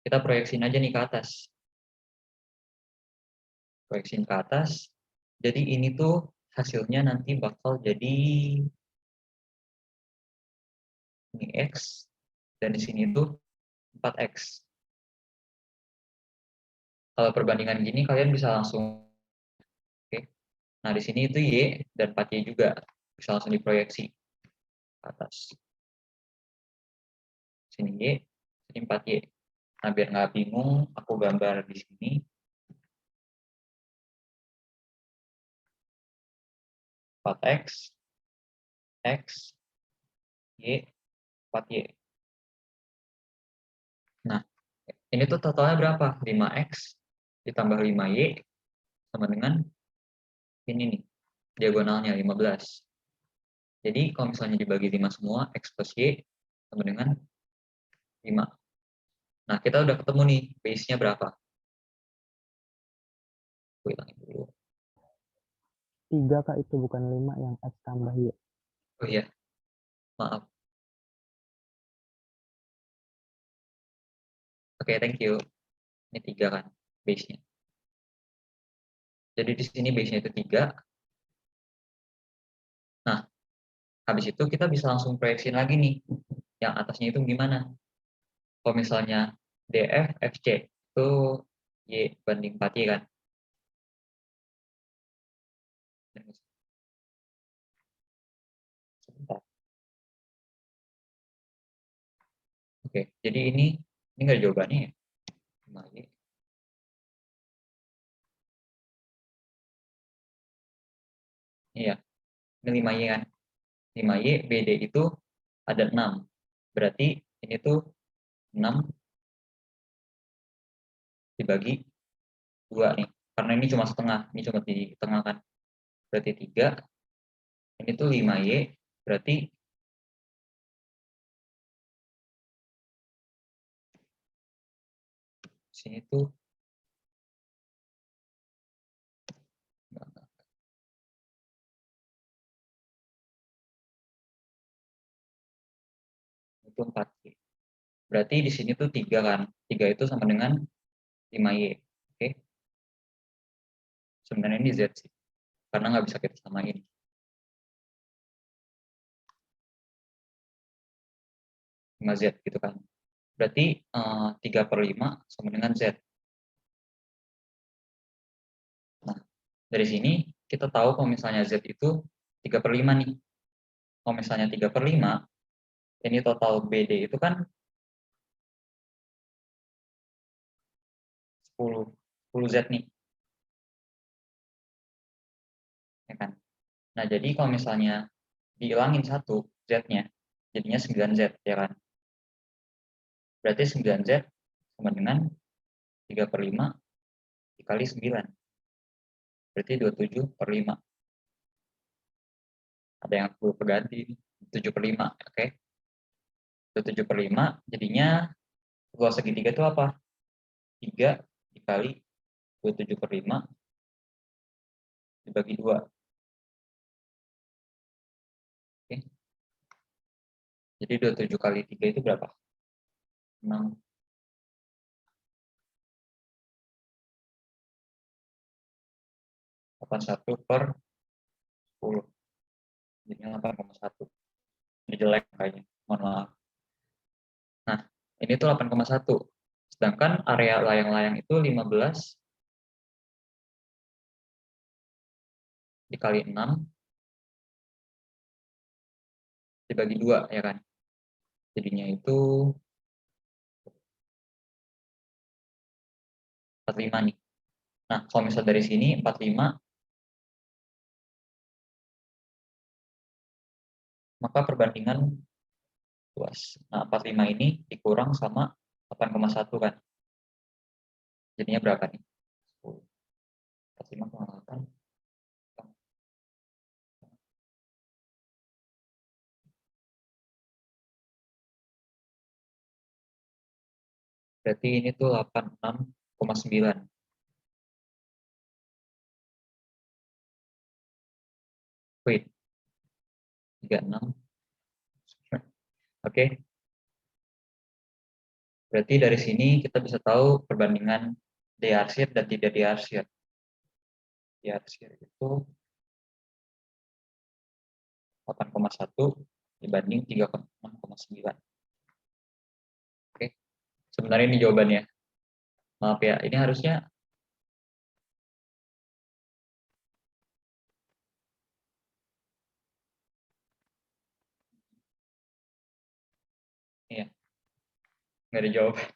Kita proyeksiin aja nih ke atas. Proyeksiin ke atas. Jadi ini tuh hasilnya nanti bakal jadi ini X, dan di sini tuh 4X. Kalau perbandingan gini kalian bisa langsung, oke. Nah, di sini itu Y dan 4Y juga bisa langsung diproyeksi ke atas. Sini Y, sini 4Y. Nah, biar nggak bingung, aku gambar di sini. 4X, X, Y, 4Y. Nah, ini tuh totalnya berapa? 5X ditambah 5Y sama dengan ini nih, diagonalnya 15. Jadi kalau misalnya dibagi 5 semua, X plus Y sama dengan 5. Nah, kita udah ketemu nih, base-nya berapa? Gue hilangin dulu. 3 Kak, itu bukan 5 yang X tambah Y. Oh iya, maaf. Oke, thank you. Ini 3 kan, base-nya. Jadi di sini base-nya itu 3. Nah, habis itu kita bisa langsung proyeksiin lagi nih. Yang atasnya itu gimana? Kalau misalnya DF, FC, itu Y banding 4Y kan? Sebentar. Oke, jadi ini nggak ada jawabannya ya? 5Y. Iya, ini 5Y kan? 5Y, BD itu ada 6. Berarti ini tuh 6 dibagi 2 nih. Karena ini cuma setengah, ini cuma di tengah kan. Berarti 3, ini tuh 5Y, berarti sini tuh itu 4Y. Berarti di sini tuh 3 kan. 3 itu sama dengan 5Y. Oke. Sebenarnya ini Z sih. Karena nggak bisa kita samain. Lima Z gitu kan. Berarti 3/5 sama dengan Z. Nah, dari sini kita tahu kalau misalnya Z itu 3/5 nih. Kalau misalnya 3/5, ini total BD itu kan 10 Z nih. Ya kan? Nah, jadi kalau misalnya dihilangin 1 Z-nya, jadinya 9 Z, ya kan? Berarti 9 Z sama dengan 3/5 dikali 9. Berarti 27/5. Ada yang perlu berganti, 7/5, oke? 7/5, jadinya luas segitiga itu apa? 3 dikali 27/5 dibagi 2. Oke? Jadi 27 kali 3 itu berapa? 6. 81/10. Jadinya 8,1. Ini jelek kayaknya, mohon maaf. Nah, ini tuh 8,1. Sedangkan area layang-layang itu 15 dikali 6 dibagi 2, ya kan? Jadinya itu 45 nih. Nah, kalau misal dari sini 45, maka perbandingan luas. Nah, 45 ini dikurang sama 8,1 kan. Jadinya berapa nih? 10. 45,8. Berarti ini tuh 86,9. Wait, 36. Oke. Berarti dari sini kita bisa tahu perbandingan diarsir dan tidak diarsir. Diarsir itu 8,1 dibanding 36,9. Oke. Sebenarnya ini jawabannya. Maaf ya, ini harusnya iya, nggak ada jawaban.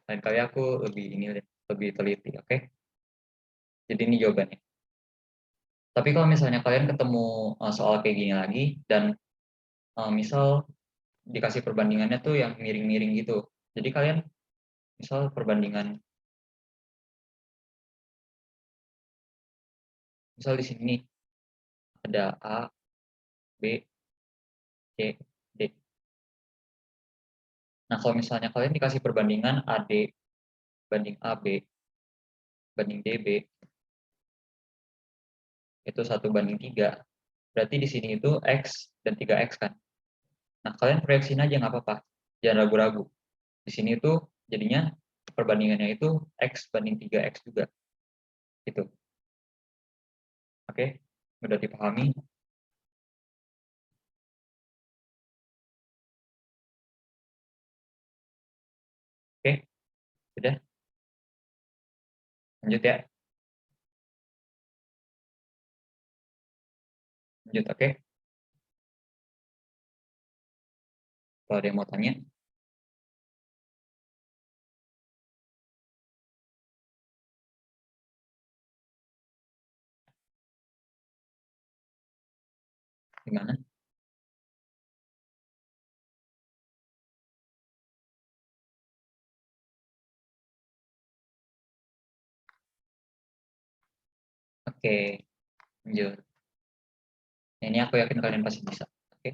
Lain kali aku lebih ini lebih teliti, oke? Jadi ini jawabannya. Tapi kalau misalnya kalian ketemu soal kayak gini lagi, dan misal dikasih perbandingannya tuh yang miring-miring gitu. Jadi kalian misal perbandingan, misal di sini ada A, B, C, D. Nah, kalau misalnya kalian dikasih perbandingan AD banding AB banding DB, itu 1:3, berarti di sini itu X dan 3X kan. Nah, kalian proyeksiin aja nggak apa-apa, jangan ragu-ragu. Di sini itu jadinya perbandingannya itu X banding 3X juga. Gitu. Oke, udah dipahami? Oke, sudah. Lanjut ya. Lanjut, oke. Kalau ada yang mau tanya, gimana? Oke, lanjut. Nah, ini aku yakin kalian pasti bisa. Oke.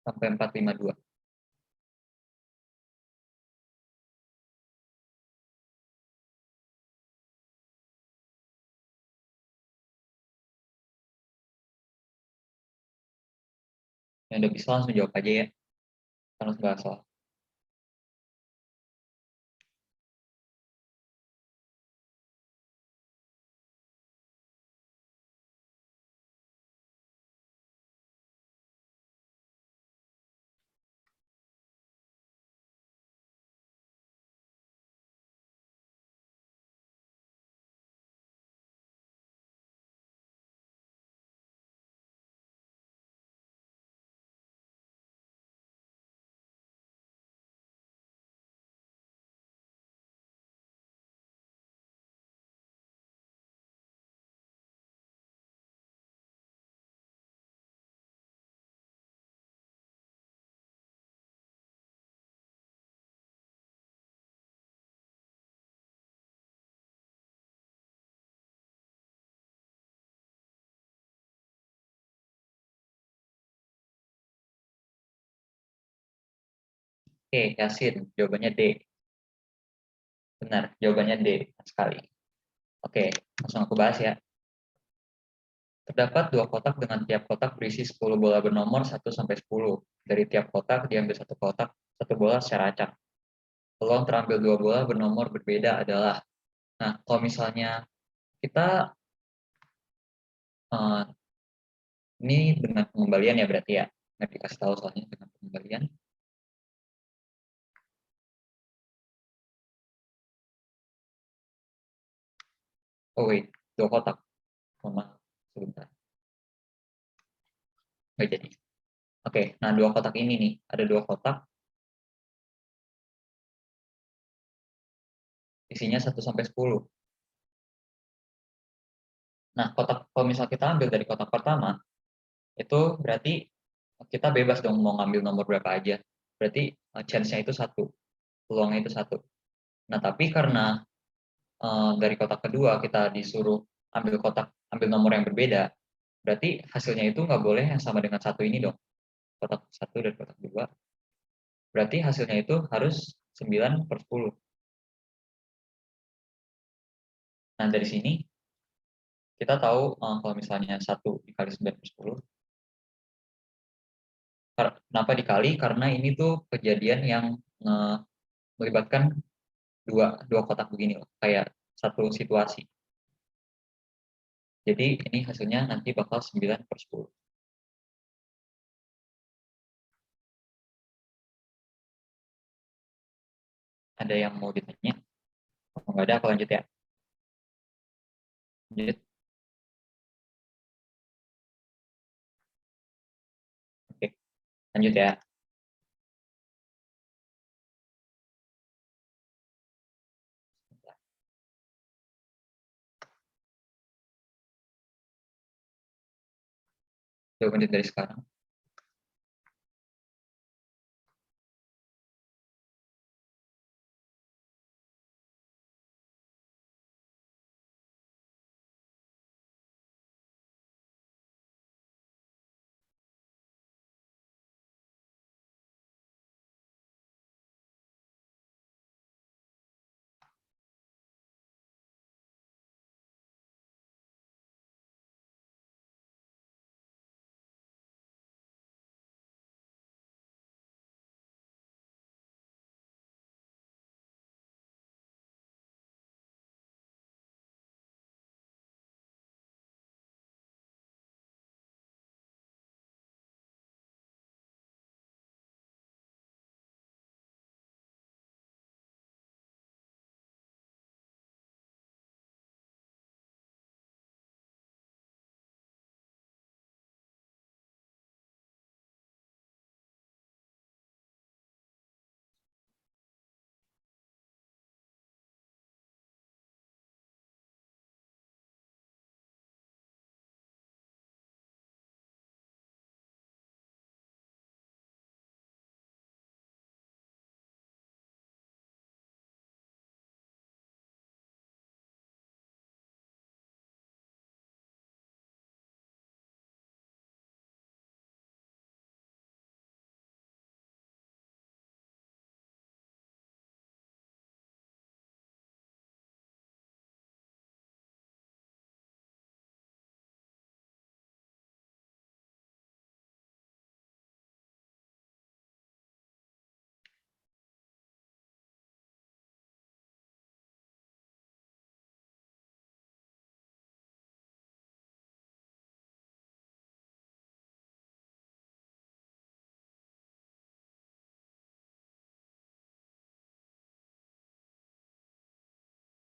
Sampai 452. Yang udah bisa langsung jawab aja ya. Harus bahas soal. Oke, Yasin, jawabannya D. Benar, jawabannya D sekali. Oke, langsung aku bahas ya. Terdapat dua kotak dengan tiap kotak berisi 10 bola bernomor 1-10. Dari tiap kotak diambil satu kotak, satu bola secara acak. Peluang terambil dua bola bernomor berbeda adalah. Nah, kalau misalnya kita eh, ini dengan pengembalian ya berarti ya. Nggak dikasih tahu soalnya dengan pengembalian. Oh wait, dua kotak. Mohon maaf, sebentar. Nggak jadi. Oke, nah dua kotak ini nih. Ada dua kotak, isinya 1-10. Nah, kotak kalau misal kita ambil dari kotak pertama, itu berarti kita bebas dong mau ngambil nomor berapa aja. Berarti chance-nya itu satu, peluangnya itu satu. Nah, tapi karena dari kotak kedua kita disuruh ambil nomor yang berbeda, berarti hasilnya itu nggak boleh yang sama dengan satu ini dong. Kotak satu dan kotak dua. Berarti hasilnya itu harus 9/10. Nah, dari sini kita tahu kalau misalnya 1 dikali 9/10, kenapa dikali? Karena ini tuh kejadian yang melibatkan dua kotak begini loh, kayak satu situasi. Jadi ini hasilnya nanti bakal 9/10. Ada yang mau ditanya? Kalau nggak ada, aku lanjut ya. Lanjut. Oke, lanjut ya. 2 menit dari sekarang.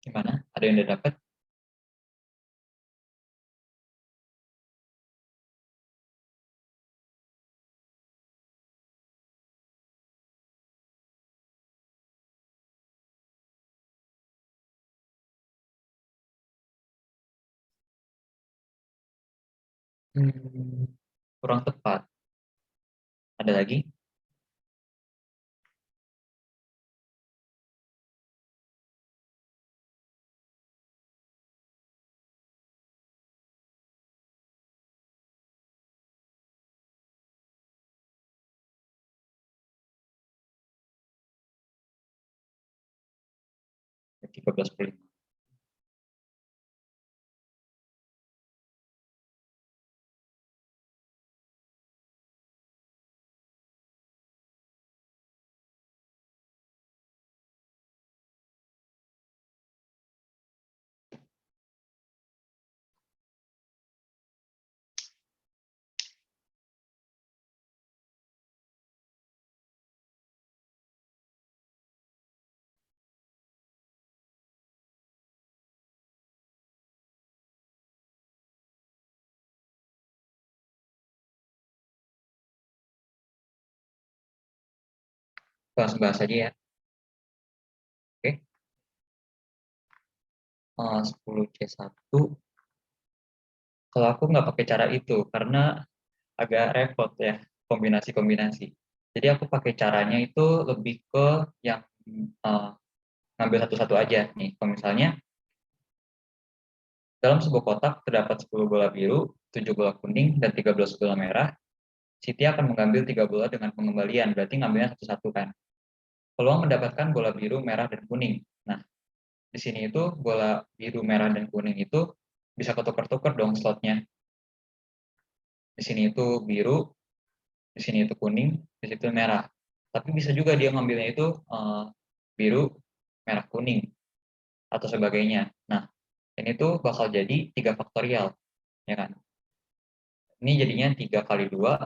Gimana? Ada yang udah dapat? Kurang tepat. Ada lagi? Ya, 13,5. Bahas aja ya. Oke. 10C1. Kalau aku nggak pakai cara itu, karena agak repot ya, kombinasi-kombinasi. Jadi aku pakai caranya itu lebih ke yang ngambil satu-satu aja. Nih, kalau misalnya dalam sebuah kotak terdapat 10 bola biru, 7 bola kuning, dan 13 bola merah. Siti akan mengambil 3 bola dengan pengembalian, berarti ngambilnya satu-satu kan. Peluang mendapatkan bola biru, merah, dan kuning. Nah, di sini itu bola biru, merah, dan kuning itu bisa ketukar-tukar dong slotnya. Di sini itu biru, di sini itu kuning, di situ merah. Tapi bisa juga dia ngambilnya itu biru, merah, kuning, atau sebagainya. Nah, ini tuh bakal jadi 3 faktorial, ya kan? Ini jadinya 3 kali 2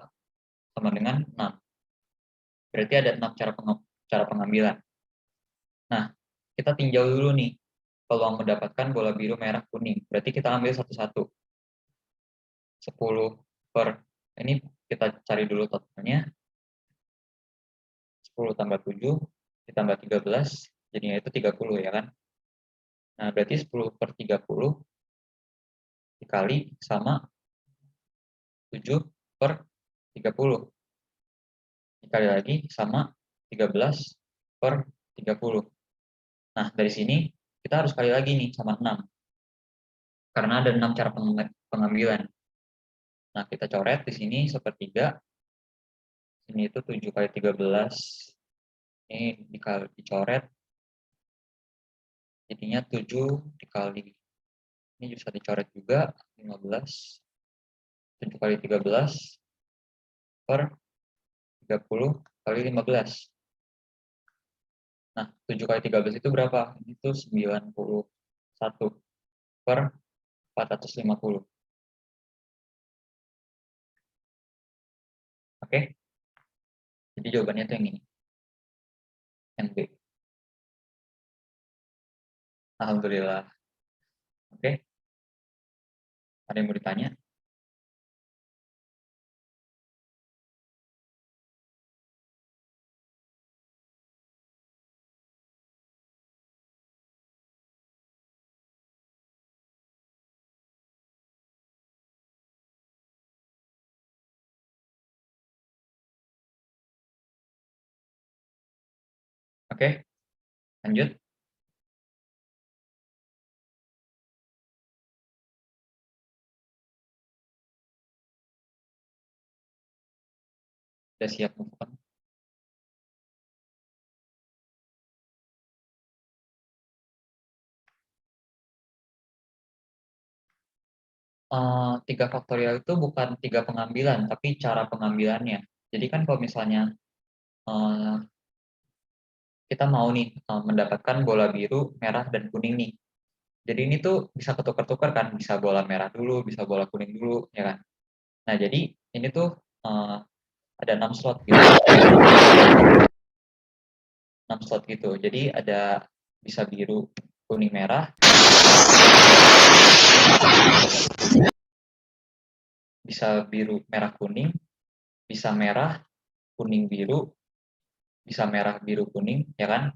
sama dengan 6. Berarti ada 6 cara pengambilan. Nah, kita tinjau dulu nih peluang mendapatkan bola biru, merah, kuning. Berarti kita ambil satu-satu. 10 per, ini kita cari dulu totalnya. 10 tambah 7 ditambah 13, jadinya itu 30 ya kan. Nah, berarti 10 per 30 dikali sama 7 per 30. Dikali lagi sama 13 per 30. Nah, dari sini kita harus kali lagi nih sama 6. Karena ada 6 cara pengambilan. Nah, kita coret di sini sepertiga. Ini itu 7 kali 13. Ini dicoret. Jadinya 7 dikali. Ini bisa dicoret juga. 15. 7 kali 13 per 30 kali 15. Nah, 7 kali 13 itu berapa? Itu 91 per 450. Oke? Jadi jawabannya itu yang ini. Yang B. Alhamdulillah. Oke? Ada yang mau ditanya? Oke? Lanjut. Sudah siap move on? Tiga faktorial itu bukan tiga pengambilan, tapi cara pengambilannya. Jadi kan kalau misalnya kita mau nih mendapatkan bola biru, merah, dan kuning nih. Jadi ini tuh bisa ketukar-tukar kan, bisa bola merah dulu, bisa bola kuning dulu, ya kan? Nah, jadi ini tuh ada 6 slot gitu. 6 slot gitu. Jadi ada bisa biru, kuning, merah. Bisa biru, merah, kuning. Bisa merah, kuning, biru. Bisa merah, biru, kuning, ya kan?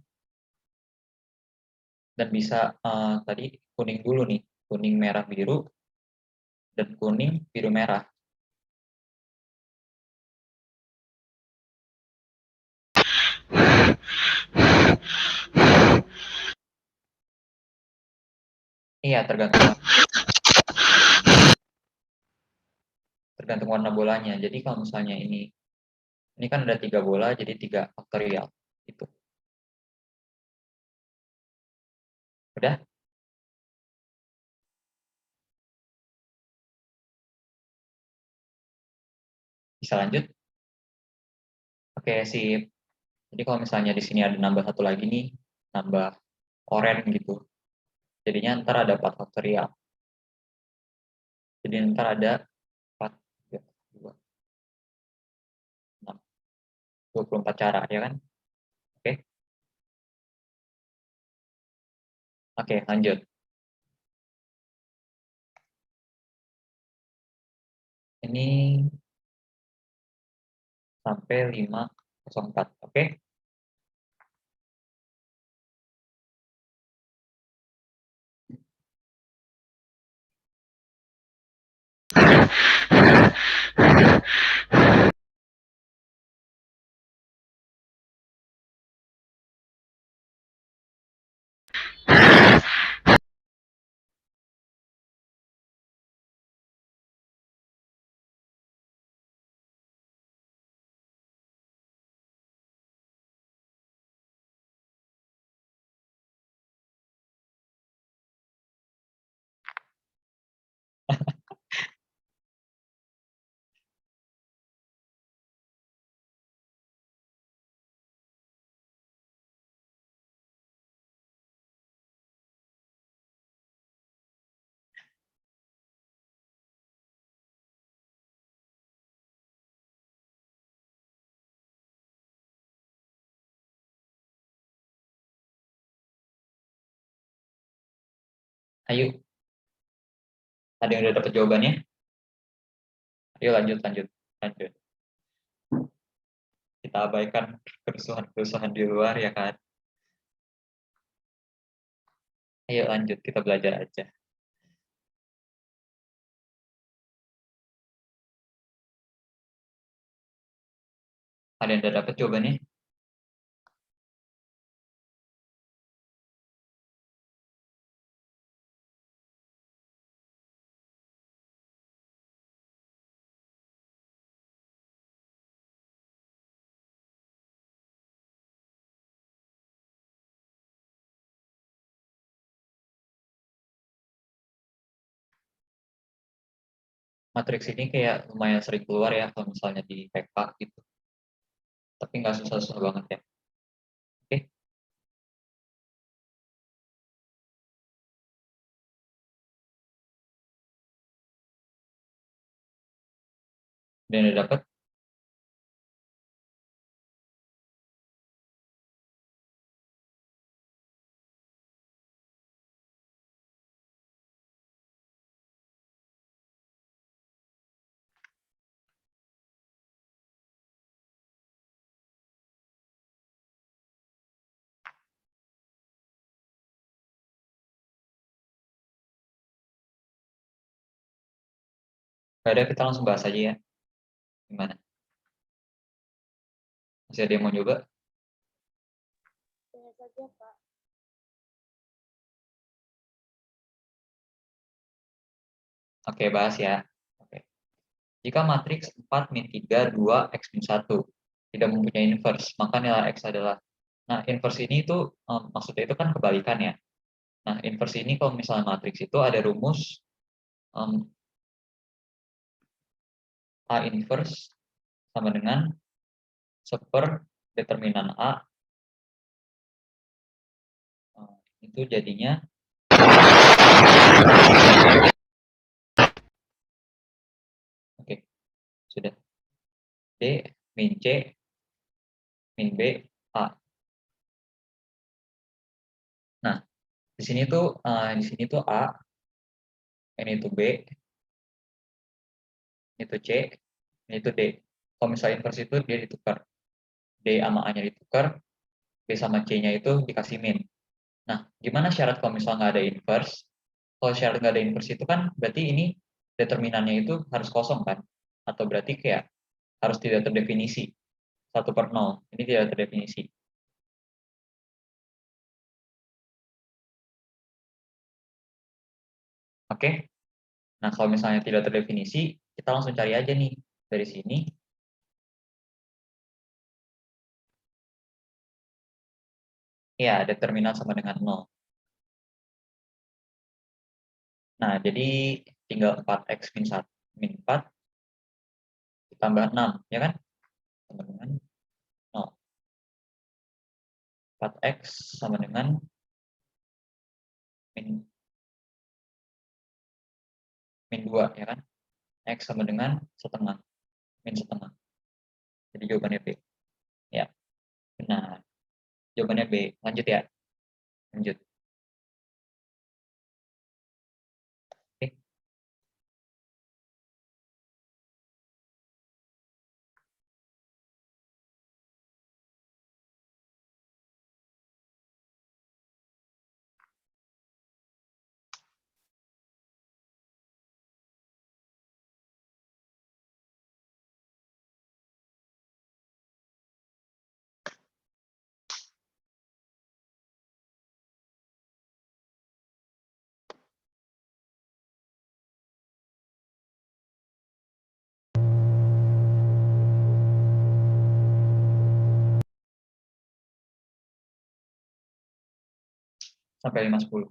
Dan bisa tadi kuning dulu nih, kuning, merah, biru, dan kuning, biru, merah. Iya, tergantung warna bolanya. Jadi kalau misalnya ini kan ada 3 bola, jadi 3 faktorial. Gitu. Udah? Bisa lanjut? Oke, sip. Jadi kalau misalnya di sini ada nambah satu lagi nih, nambah orange gitu. Jadinya ntar ada 4 faktorial. Jadi ntar ada 4, 3, 2, 6, 24 cara, ya kan? Oke, oke, lanjut. Ini sampai 504, oke? Ayo, ada yang udah dapat jawabannya? Ayo lanjut, lanjut, lanjut. Kita abaikan kerusuhan-kerusuhan di luar, ya kan? Ayo lanjut, kita belajar aja. Ada yang udah dapat jawabannya? Matriks ini kayak lumayan sering keluar ya kalau misalnya di PK gitu. Tapi nggak susah-susah banget ya. Oke. Dan udah dapat? Nggak ada, kita langsung bahas aja ya. Gimana? Masih ada yang mau coba? Tanya saja, Pak. Oke, bahas ya. Oke. Jika matriks 4 min 3, 2, X min 1 tidak mempunyai inverse, maka nilai X adalah. Nah, inverse ini itu maksudnya itu kan kebalikan ya. Nah, inverse ini kalau misalnya matriks itu ada rumus A inverse sama dengan seper determinan A, itu jadinya oke, sudah. D min C min B A. Nah, di sini tuh A, ini tuh B, itu C, ini tuh D. Kalau misalnya inverse itu dia ditukar. D sama A-nya ditukar, B sama C-nya itu dikasih min. Nah, gimana syarat kalau misalnya nggak ada inverse? Kalau syarat nggak ada inverse itu kan berarti ini determinannya itu harus kosong kan? Atau berarti kayak harus tidak terdefinisi. 1/0. Ini tidak terdefinisi. Oke? Nah, kalau misalnya tidak terdefinisi, kita langsung cari aja nih. Dari sini, ya determinan sama dengan 0. Nah, jadi tinggal 4x min 1, min 4 ditambah 6, ya kan? Sama dengan 0. 4x sama dengan min, min 2, ya kan? X sama dengan setengah, min setengah. Jadi jawabannya B. Ya, benar. Jawabannya B. Lanjut ya. Lanjut. Oke. Sampai 5/10.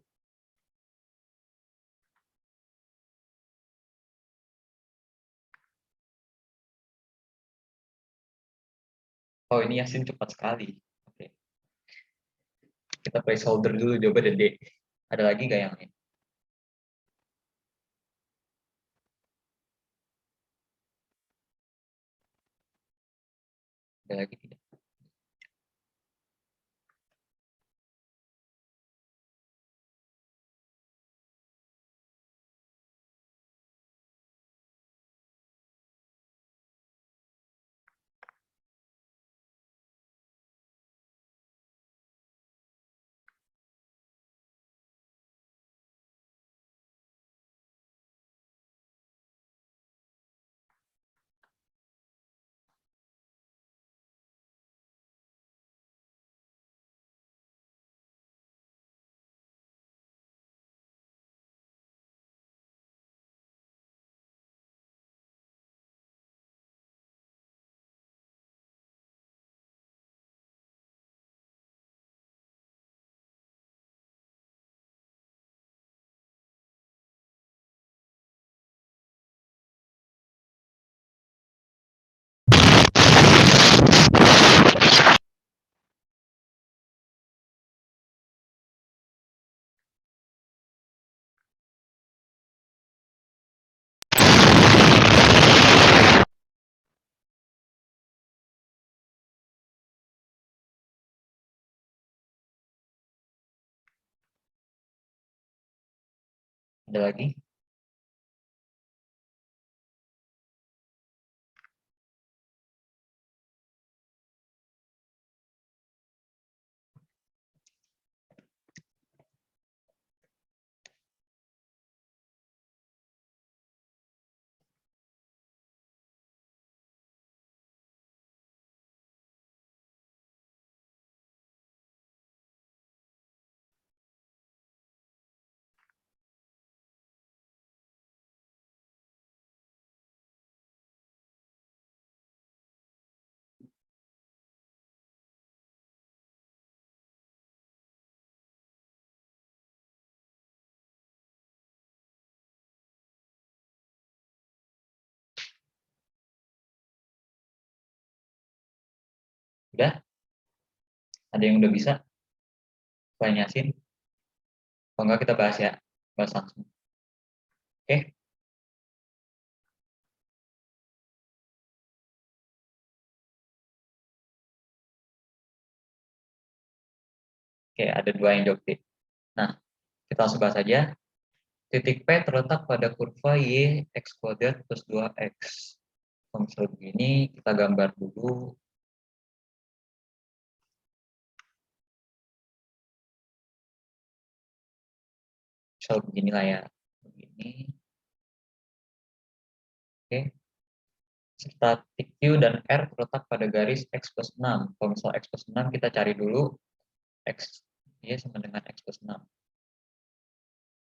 Oh, ini Yasin cepat sekali. Oke. Kita placeholder dulu jawaban D. Ada lagi nggak yang lain? Ada lagi tidak? Ada lagi? Udah? Ada yang udah bisa? Selain Yasin? Kalau enggak kita bahas ya. Bahas langsung. Oke? Oke, ada dua yang jawab D. Nah, kita langsung bahas aja. Titik P terletak pada kurva Y X kuadrat plus 2X. Kalau misalnya begini, kita gambar dulu. Misal beginilah ya. Begini. Oke. Serta titik Q dan R terletak pada garis X plus 6. Kalau misal X plus 6, kita cari dulu X Y sama dengan X plus 6.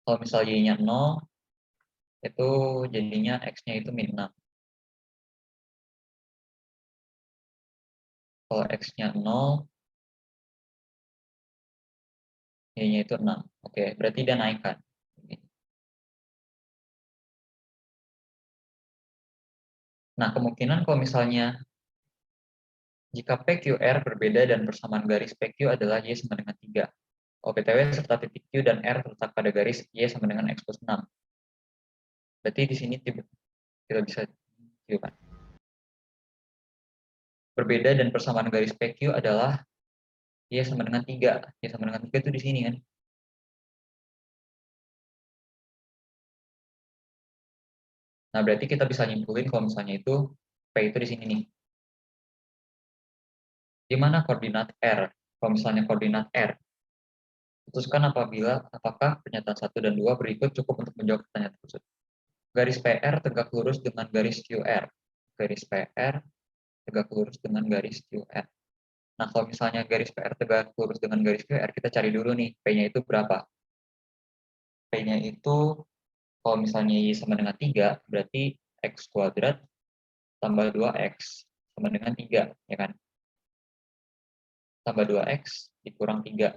Kalau misal Y-nya 0, itu jadinya X-nya itu min 6. Kalau X-nya 0, Y-nya itu 6. Oke, berarti dia naik kan. Nah, kemungkinan kalau misalnya jika PQR berbeda dan persamaan garis PQ adalah Y sama dengan 3. OPTW serta titik Q dan R terletak pada garis Y sama dengan X plus 6. Berarti di sini kita bisa Q kan. Berbeda dan persamaan garis PQ adalah Y sama dengan 3. Y sama dengan 3 itu di sini kan. Nah, berarti kita bisa nyimpulin kalau misalnya itu P itu di sini nih. Di mana koordinat R? Kalau misalnya koordinat R, putuskan apakah pernyataan 1 dan 2 berikut cukup untuk menjawab pertanyaan tersebut. Garis PR tegak lurus dengan garis QR. Garis PR tegak lurus dengan garis QR. Nah, kalau misalnya garis PR tegak lurus dengan garis QR, kita cari dulu nih, P-nya itu berapa? P-nya itu, kalau misalnya Y sama dengan 3, berarti X kuadrat tambah 2X sama dengan 3, ya kan? Tambah 2X dikurang 3.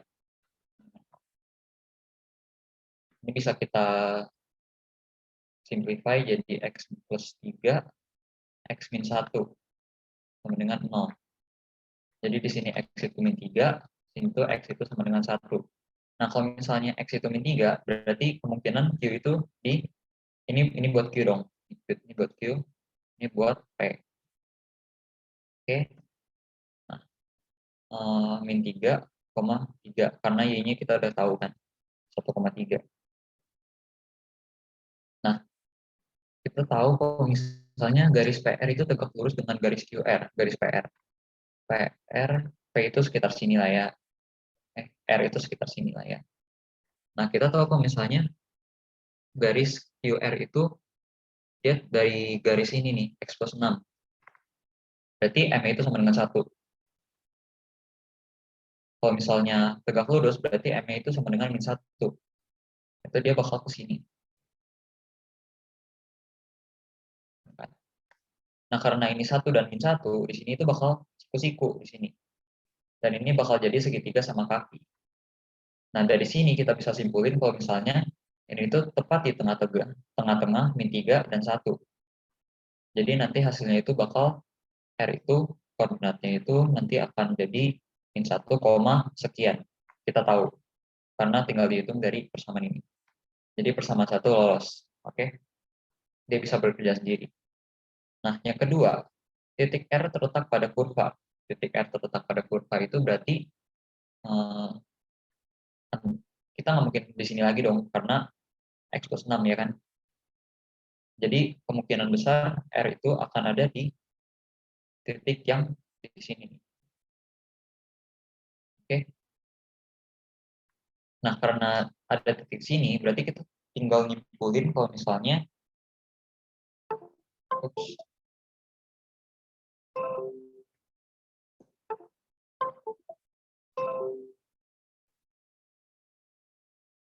Ini bisa kita simplify jadi X plus 3, X min 1, sama dengan 0. Jadi di sini X itu min 3, sini itu X itu sama dengan 1. Nah, kalau misalnya X itu min 3, berarti kemungkinan Q itu ini buat Q dong. Ini buat Q, ini buat P. Oke. Nah, min 3,3 karena Y-nya kita udah tahu kan 1,3. Nah, kita tahu kalau misalnya garis PR itu tegak lurus dengan garis QR, garis PR. PR, P itu sekitar sini lah ya. R itu sekitar sini lah ya. Nah, kita tahu kalau misalnya garis QR itu dia dari garis ini nih, X plus 6. Berarti M itu sama dengan 1. Kalau misalnya tegak lurus, berarti M itu sama dengan min 1. Itu dia bakal ke sini. Nah, karena ini 1 dan min 1, di sini itu bakal siku-siku di sini. Dan ini bakal jadi segitiga sama kaki. Nah, dari sini kita bisa simpulin kalau misalnya ini itu tepat di tengah-tengah min 3 dan 1. Jadi nanti hasilnya itu bakal R itu koordinatnya itu nanti akan jadi min 1, sekian. Kita tahu. Karena tinggal dihitung dari persamaan ini. Jadi persamaan 1 lolos. Oke. Dia bisa bekerja sendiri. Nah, yang kedua, titik R terletak pada kurva. Titik R terletak pada kurva itu berarti kita nggak mungkin di sini lagi dong, karena X plus 6 ya kan. Jadi kemungkinan besar R itu akan ada di titik yang di sini. Oke. Nah, karena ada titik sini, berarti kita tinggal nyimpulin kalau misalnya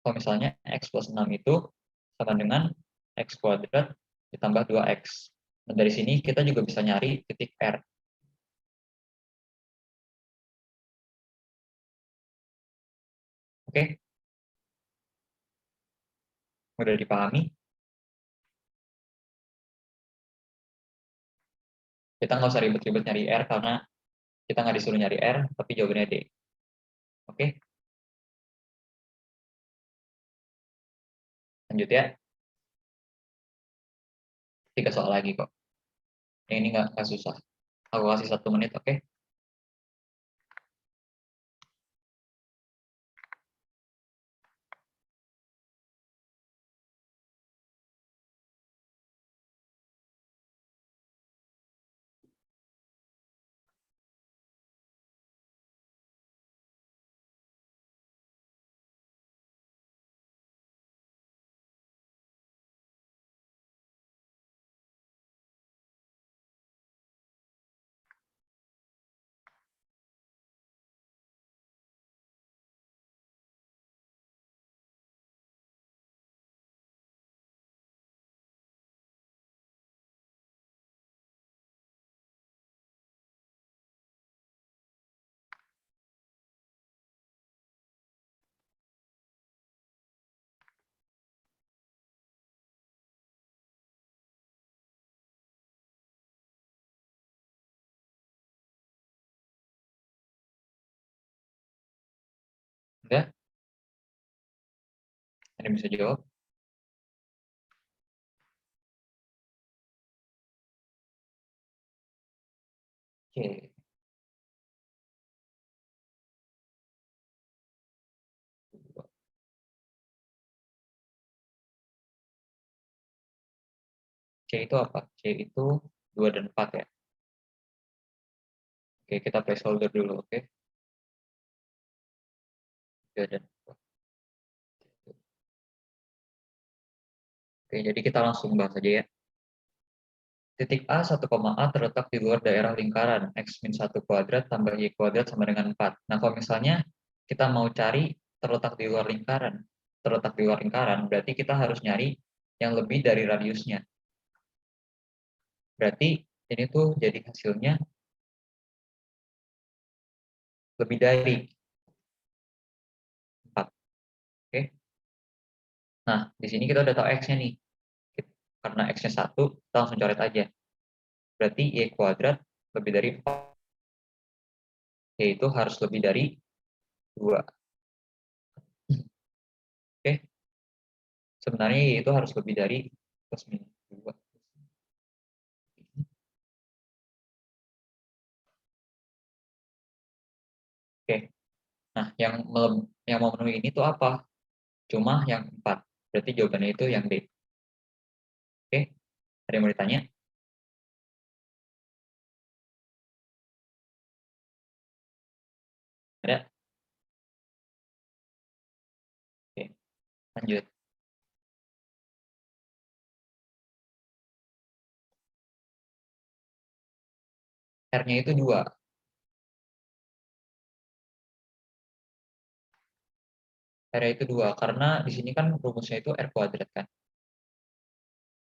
kalau misalnya X plus 6 itu sama dengan X kuadrat ditambah 2X. Nah, dari sini kita juga bisa nyari titik R. Oke? Mudah dipahami? Kita nggak usah ribet-ribet nyari R karena kita nggak disuruh nyari R, tapi jawabannya D. Oke? Lanjut ya. 3 soal lagi kok. Yang ini nggak susah. Aku kasih 1 menit, oke? Udah? Ada yang bisa jawab? Oke. C itu apa? C itu 2 dan 4 ya. Oke, kita placeholder dulu, oke? 2 dan 4. Oke, jadi kita langsung bahas aja ya. Titik A, 1, A terletak di luar daerah lingkaran X min 1 kuadrat tambah Y kuadrat sama dengan 4. Nah, kalau misalnya kita mau cari terletak di luar lingkaran, berarti kita harus nyari yang lebih dari radiusnya. Berarti ini tuh jadi hasilnya lebih dari 4. Oke. Nah, di sini kita udah tahu X-nya nih. Karena X-nya 1, kita langsung coret aja. Berarti Y kuadrat lebih dari 4. Yaitu harus lebih dari 2. Oke. Sebenarnya Y itu harus lebih dari plus minus 2. Oke. Nah, yang mau memenuhi ini tuh apa? Cuma yang 4. Berarti jawabannya itu yang D. Oke. Ada yang mau ditanya? Ada? Oke. Lanjut. R-nya itu 2. R-nya itu 2. Karena di sini kan rumusnya itu R kuadrat kan.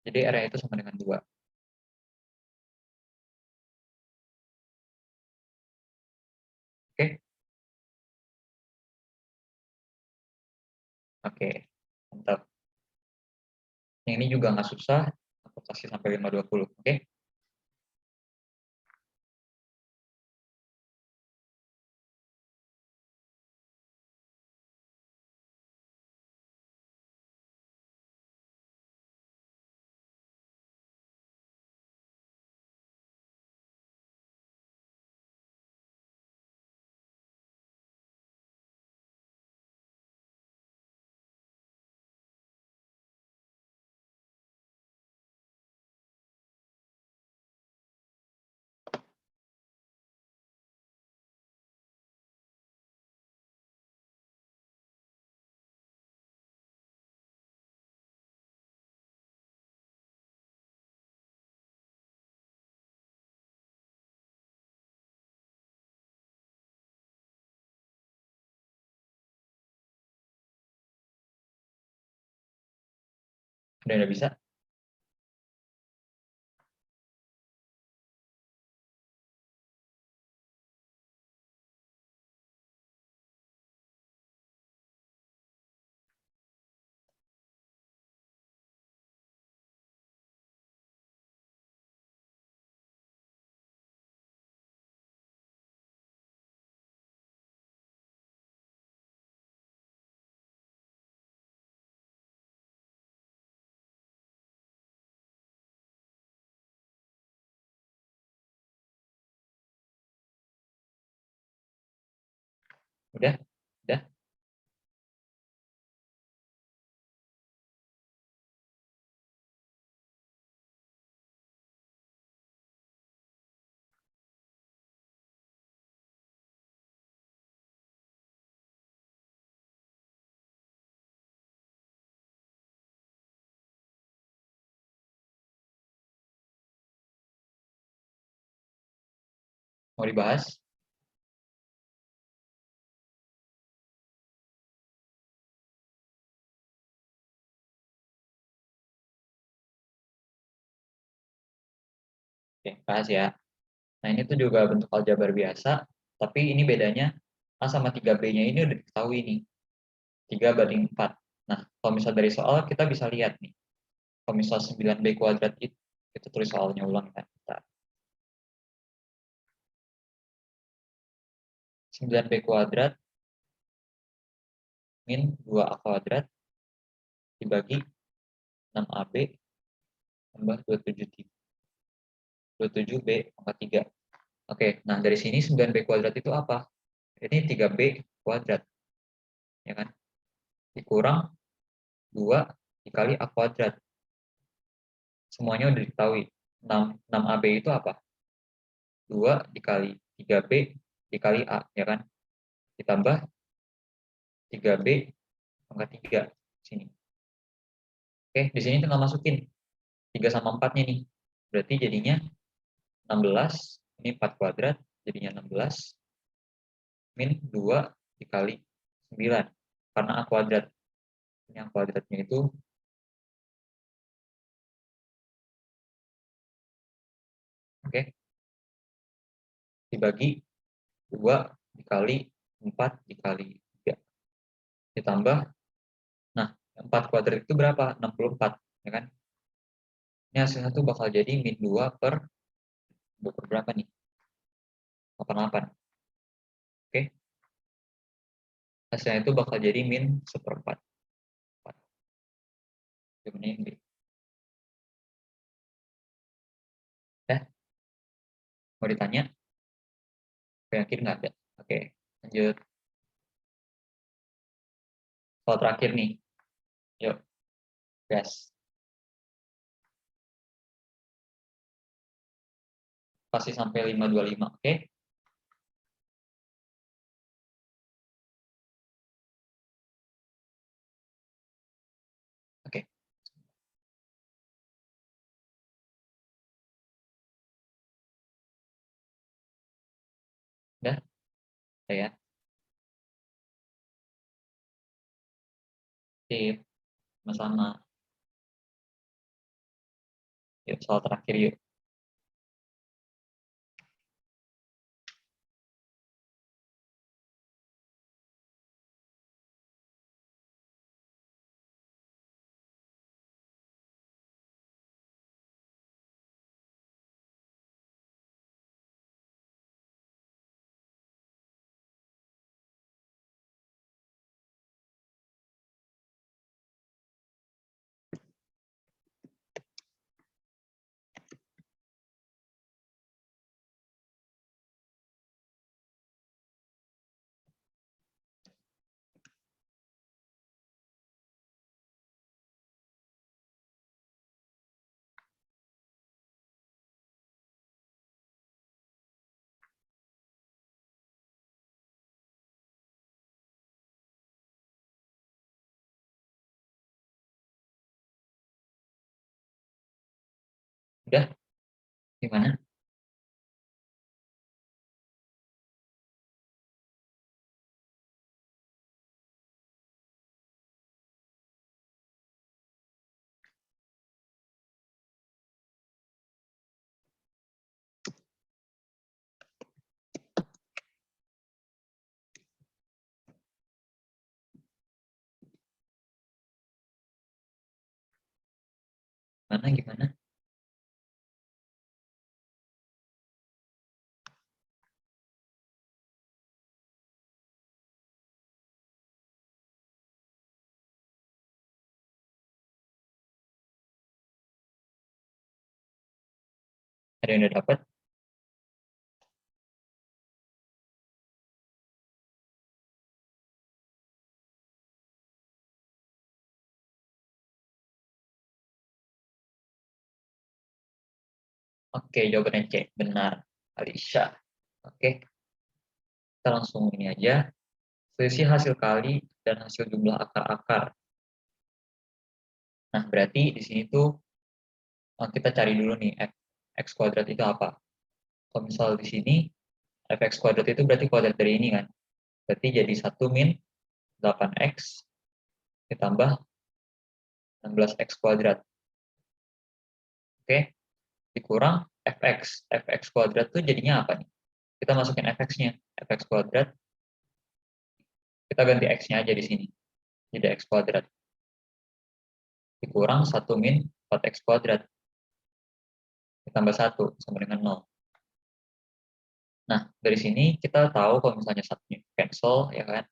Jadi R-nya itu sama dengan 2. Oke. Oke. Mantap. Yang ini juga nggak susah. Aku kasih sampai 520. Oke. Udah nggak bisa? Udah? Udah? Mau dibahas? Oke, bahas ya. Nah, ini tuh juga bentuk aljabar biasa, tapi ini bedanya A sama 3B-nya ini udah diketahui nih. 3 banding 4. Nah, kalau misal dari soal kita bisa lihat nih. Kalau misal 9B kuadrat itu, kita tulis soalnya ulang kan. 9B kuadrat min 2A kuadrat dibagi 6AB tambah 27B pangkat 3. Oke, nah dari sini 9B kuadrat itu apa? Ini 3B kuadrat, ya kan? Dikurang 2 dikali A kuadrat. Semuanya udah diketahui. 6AB itu apa? 2 dikali 3B dikali A, ya kan? Ditambah 3B pangkat 3 sini. Oke, di sini tinggal masukin 3 sama 4-nya nih. Berarti jadinya 16, ini 4 kuadrat, jadinya 16 min 2 dikali 9. Karena A kuadrat. Ini A kuadratnya itu, oke, dibagi 2 dikali 4 dikali 3. Ditambah, nah 4 kuadrat itu berapa? 64, ya kan? Ini hasilnya tuh bakal jadi min 2 per berapa nih? 88. Oke, hasilnya itu bakal jadi min 1/4. Gimana ini? Ya, mau ditanya? Yakin nggak ada? Oke, lanjut. Soal terakhir nih. Yuk, gas. Pasti sampai 525, oke? Oke, udah? Udah ya? Sip, sama-sama. Yuk, soal terakhir yuk. Udah? Gimana? Gimana? Ada yang udah dapat? Oke, jawabannya C, benar. Alisha. Oke, kita langsung ini aja. Selisih hasil kali dan hasil jumlah akar-akar. Nah, berarti di sini tuh kita cari dulu nih x kuadrat itu apa. Kalau misal di sini fx kuadrat itu berarti kuadrat dari ini kan. Berarti jadi 1 min 8x ditambah 16x kuadrat. Oke, dikurang fx. Fx kuadrat tuh jadinya apa nih? Kita masukin fx-nya. Fx kuadrat, kita ganti x-nya aja di sini. Jadi x kuadrat. Dikurang 1 min 4x kuadrat. Ditambah 1 sama dengan 0. Nah, dari sini kita tahu kalau misalnya satunya cancel, ya kan?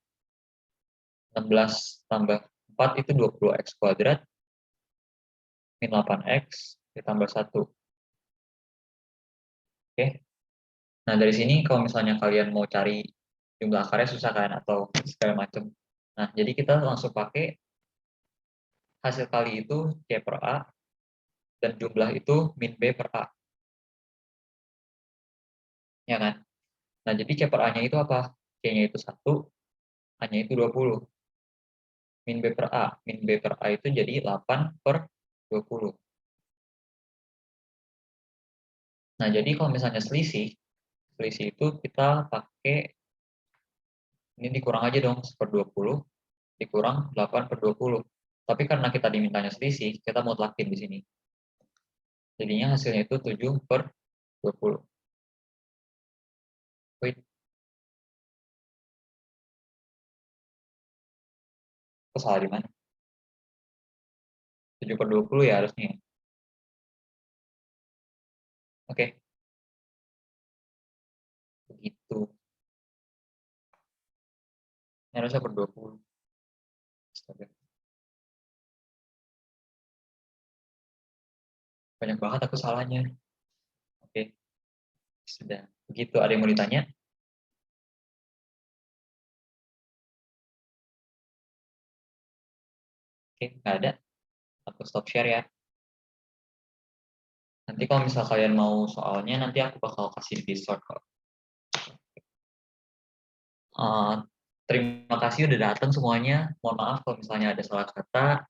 16 tambah 4 itu 20x kuadrat, min 8x ditambah 1. Oke. Nah, dari sini kalau misalnya kalian mau cari jumlah akarnya susah kan, atau segala macam. Nah, jadi kita langsung pakai hasil kali itu C per A, dan jumlah itu min B per A. Ya kan? Nah, jadi C per A-nya itu apa? C-nya itu 1, A-nya itu 20. Min B per A. Min B per A itu jadi 8 per 20. Nah, jadi kalau misalnya selisih itu kita pakai, ini dikurang aja dong, 1/20, dikurang 8 per 20. Tapi karena kita dimintanya selisih, kita mutlakin di sini. Jadinya hasilnya itu 7 per 20. Wait, kok salah di mana? 7 per 20 ya harusnya. Oke, begitu. Ini harusnya per 20. Astaga. Banyak banget aku salahnya. Oke, sudah. Begitu, ada yang mau ditanya? Oke, nggak ada. Aku stop share ya. Nanti kalau misal kalian mau soalnya, nanti aku bakal kasih di Discord kok. Terima kasih udah datang semuanya. Mohon maaf kalau misalnya ada salah kata.